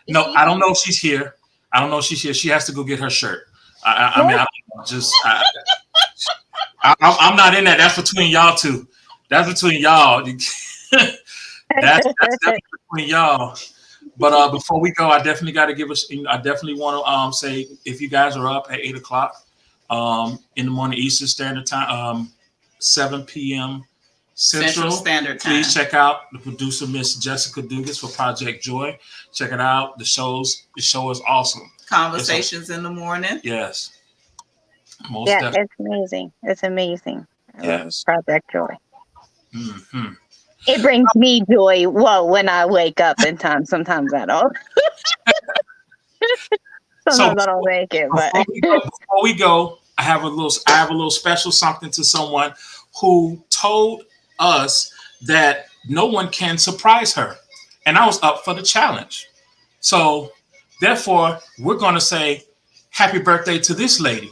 No, I don't know if she's here. She has to go get her shirt. I mean, I don't know, just I'm not in that. That's between y'all two. That's between y'all. that's definitely between y'all. But before we go, I definitely got to give us. I definitely want to say if you guys are up at 8:00 in the morning Eastern Standard Time, 7 p.m. Central Standard Time. Please check out the producer, Miss Jessica Dugas, for Project Joy. Check it out. The show is awesome. Conversations in the morning. Yes. Most yeah, definitely. it's amazing. It's amazing. I love Yes. Project Joy. Mm-hmm. It brings me joy. Well, when I wake up in time, sometimes I don't. Sometimes I don't make it, but Before we go, I have a little special something to someone who told us that no one can surprise her, and I was up for the challenge. So, therefore, we're going to say happy birthday to this lady.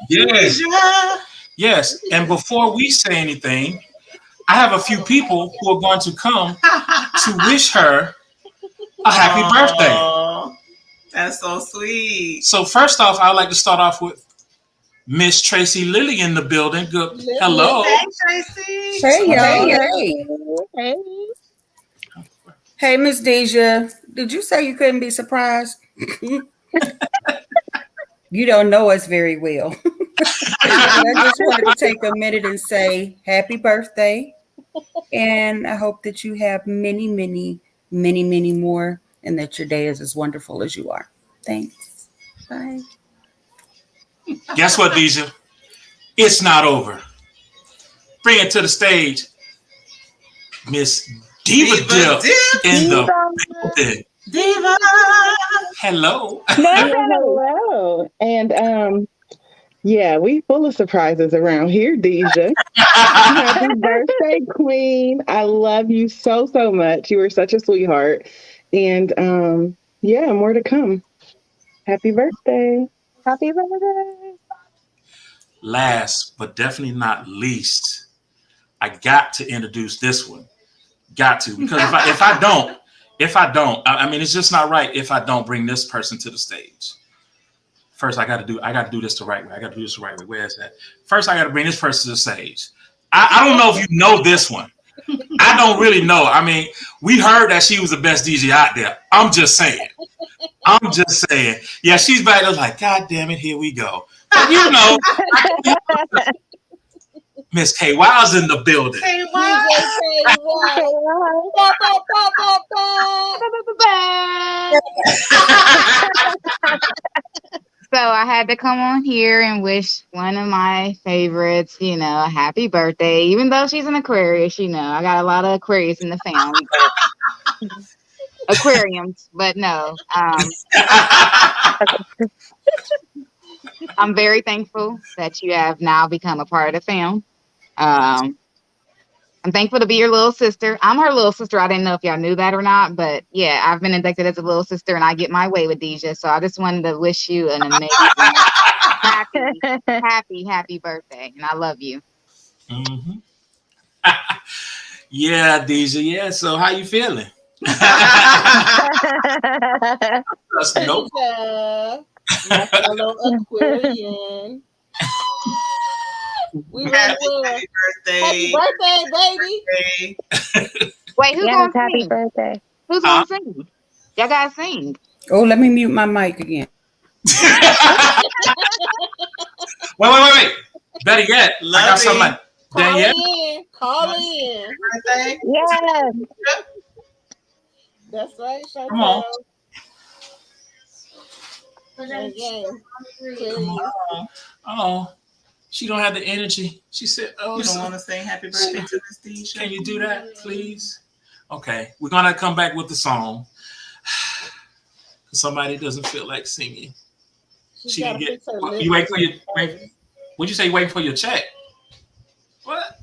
Yes. Yes. And before we say anything, I have a few people who are going to come to wish her a happy birthday. That's so sweet. So first off, I'd like to start off with Miss Tracy Lilly in the building. Good. Hello. Hey, Tracy. Hey, y'all. Hey. Hey. Hey, Miss Deja. Did you say you couldn't be surprised? You don't know us very well. I just wanted to take a minute and say happy birthday. And I hope that you have many, many, many, many more, and that your day is as wonderful as you are. Thanks. Bye. Guess what, Deja? It's not over. Bring it to the stage, Miss Diva Dip in the building. Diva. Hello. Hello. And yeah, we full of surprises around here, Deja. Happy birthday, Queen. I love you so much. You were such a sweetheart. And yeah, more to come. Happy birthday. Happy birthday. Last but definitely not least, I got to introduce this one. Got to, because if I don't, if I don't, I mean, it's just not right if I don't bring this person to the stage. First, I got to do this the right way. I got to do this the right way. Where is that? First, I got to bring this person to the stage. I don't know if you know this one. I don't really know. I mean, we heard that she was the best DJ out there. I'm just saying. Yeah, she's back there like, God damn it, here we go. But you know, Miss K Wild's in the building. Hey, wow. So I had to come on here and wish one of my favorites, you know, a happy birthday. Even though she's an Aquarius, you know, I got a lot of Aquarius in the family. Aquariums, but no. I'm very thankful that you have now become a part of the fam. I'm thankful to be your little sister. I'm her little sister. I didn't know if y'all knew that or not, but yeah, I've been inducted as a little sister, and I get my way with Deja. So I just wanted to wish you an amazing, happy birthday, and I love you. Mm-hmm. Yeah, Deja. Yeah. So how you feeling? Nope. My fellow Aquarian. We Happy Happy birthday. birthday, baby. Wait, who's Yes, gonna happy sing? birthday. Who's gonna sing? Y'all gotta sing. Oh, let me mute my mic again. Wait. Better yet, I got somebody. Call in. Birthday. Yes. That's right, Chantel. Come on. Come on. Oh, she don't have the energy. She said, "Oh, You don't want to sing happy birthday to Miss Deja? Can you do that, please?" Okay, we're gonna come back with the song. Somebody doesn't feel like singing. She didn't get. You wait for your. What'd you say? You waiting for your check? What?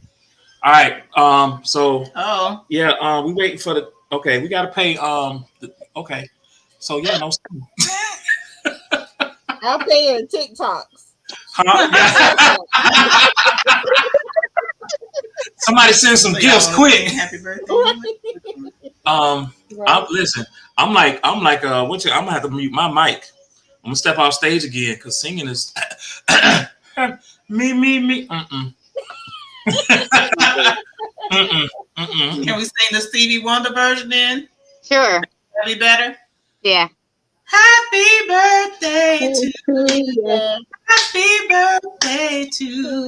All right. So. Oh. Yeah. We waiting for the. Okay. We gotta pay. Okay. So yeah. No. I'll pay in TikToks. Huh? Somebody send some gifts quick. Happy birthday. Listen. I'm like. I'm gonna have to mute my mic. I'm gonna step off stage again because singing is me. Can we sing the Stevie Wonder version then? Sure. That'd be better. Yeah. Happy birthday to you. Happy birthday to you.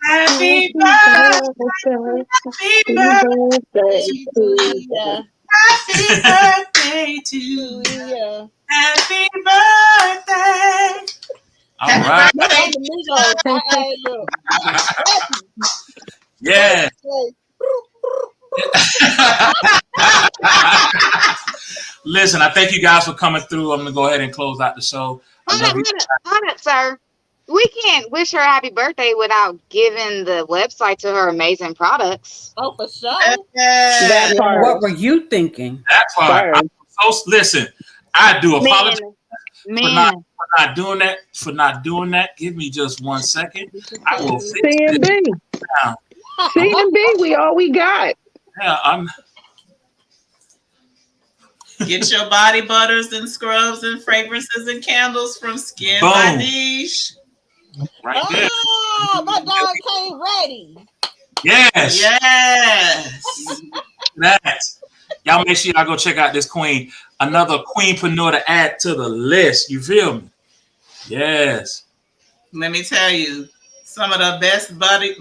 Happy birthday. Happy birthday to you. Happy birthday to you. Happy birthday. All right. Yeah. Listen, I thank you guys for coming through. I'm gonna go ahead and close out the show. Hold up, sir. We can't wish her a happy birthday without giving the website to her amazing products. Oh, for sure. That part. What were you thinking? That part. Listen, I do apologize Man. for not doing that. For not doing that. Give me just 1 second. I will fix CNB. it now. CNB, we all we got. Yeah, Get your body butters and scrubs and fragrances and candles from Skin Boom. by Niche. right there. Oh, my dog came ready. Yes. Yes. That. Y'all make sure y'all go check out this queen. Another queenpreneur to add to the list. You feel me? Yes. Let me tell you, some of the best body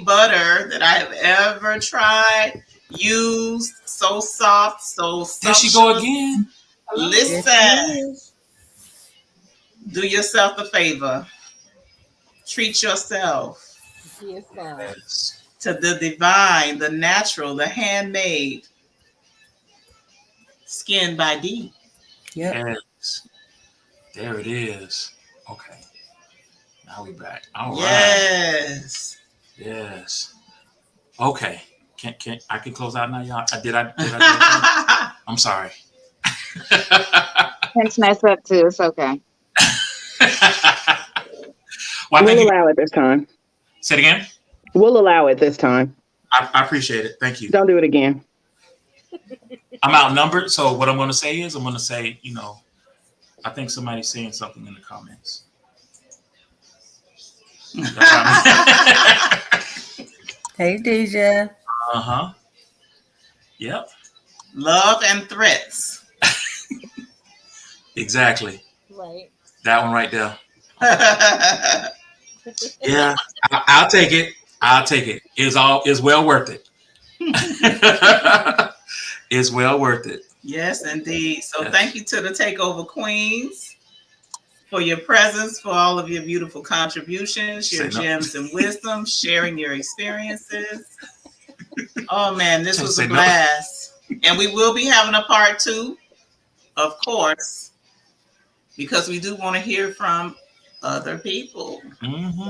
butter that I have ever tried. Used, so soft, so soft. There she go again. Listen, do yourself a favor. Treat yourself Yes, to the divine, the natural, the handmade. Skin by D. Yeah. Yes. There it is. Okay. Now we back. All right. Yes. Yes. Okay. Can I can close out now, y'all? Did I do that? I'm sorry. Can't mess up too. It's okay. Well, We'll allow it this time. Say it again. We'll allow it this time. I appreciate it. Thank you. Don't do it again. I'm outnumbered. So what I'm going to say is, you know, I think somebody's saying something in the comments. Hey, Deja. Uh-huh. Yep. Love and threats. Exactly. Right. That one right there. Yeah, I'll take it. I'll take it. It's well worth it. It's well worth it. Yes, indeed. So Yes. thank you to the Takeover Queens for your presence, for all of your beautiful contributions, your Say no. gems and wisdom, sharing your experiences. Oh man, this was Say a no. blast. And we will be having a part 2, of course, because we do want to hear from other people. Mm-hmm.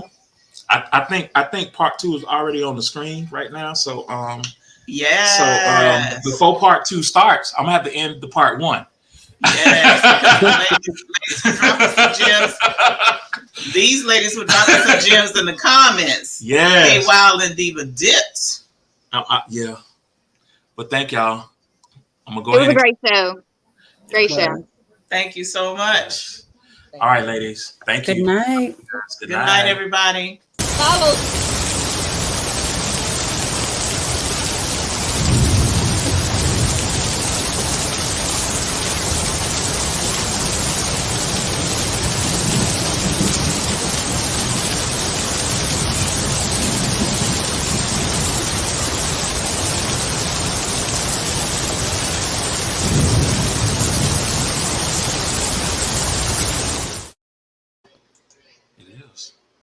I think part 2 is already on the screen right now. So Yes. so before part 2 starts, I'm gonna have to end the part 1. Yes, because the ladies were dropping some gems. These ladies were dropping some gems in the comments. Yes. Hey, Wild and Diva dipped. Yeah. But thank y'all. I'm gonna go It was ahead. a great show. Great show. Thank you so much. All right, ladies. Thank Good you. night. Good night, everybody. Follow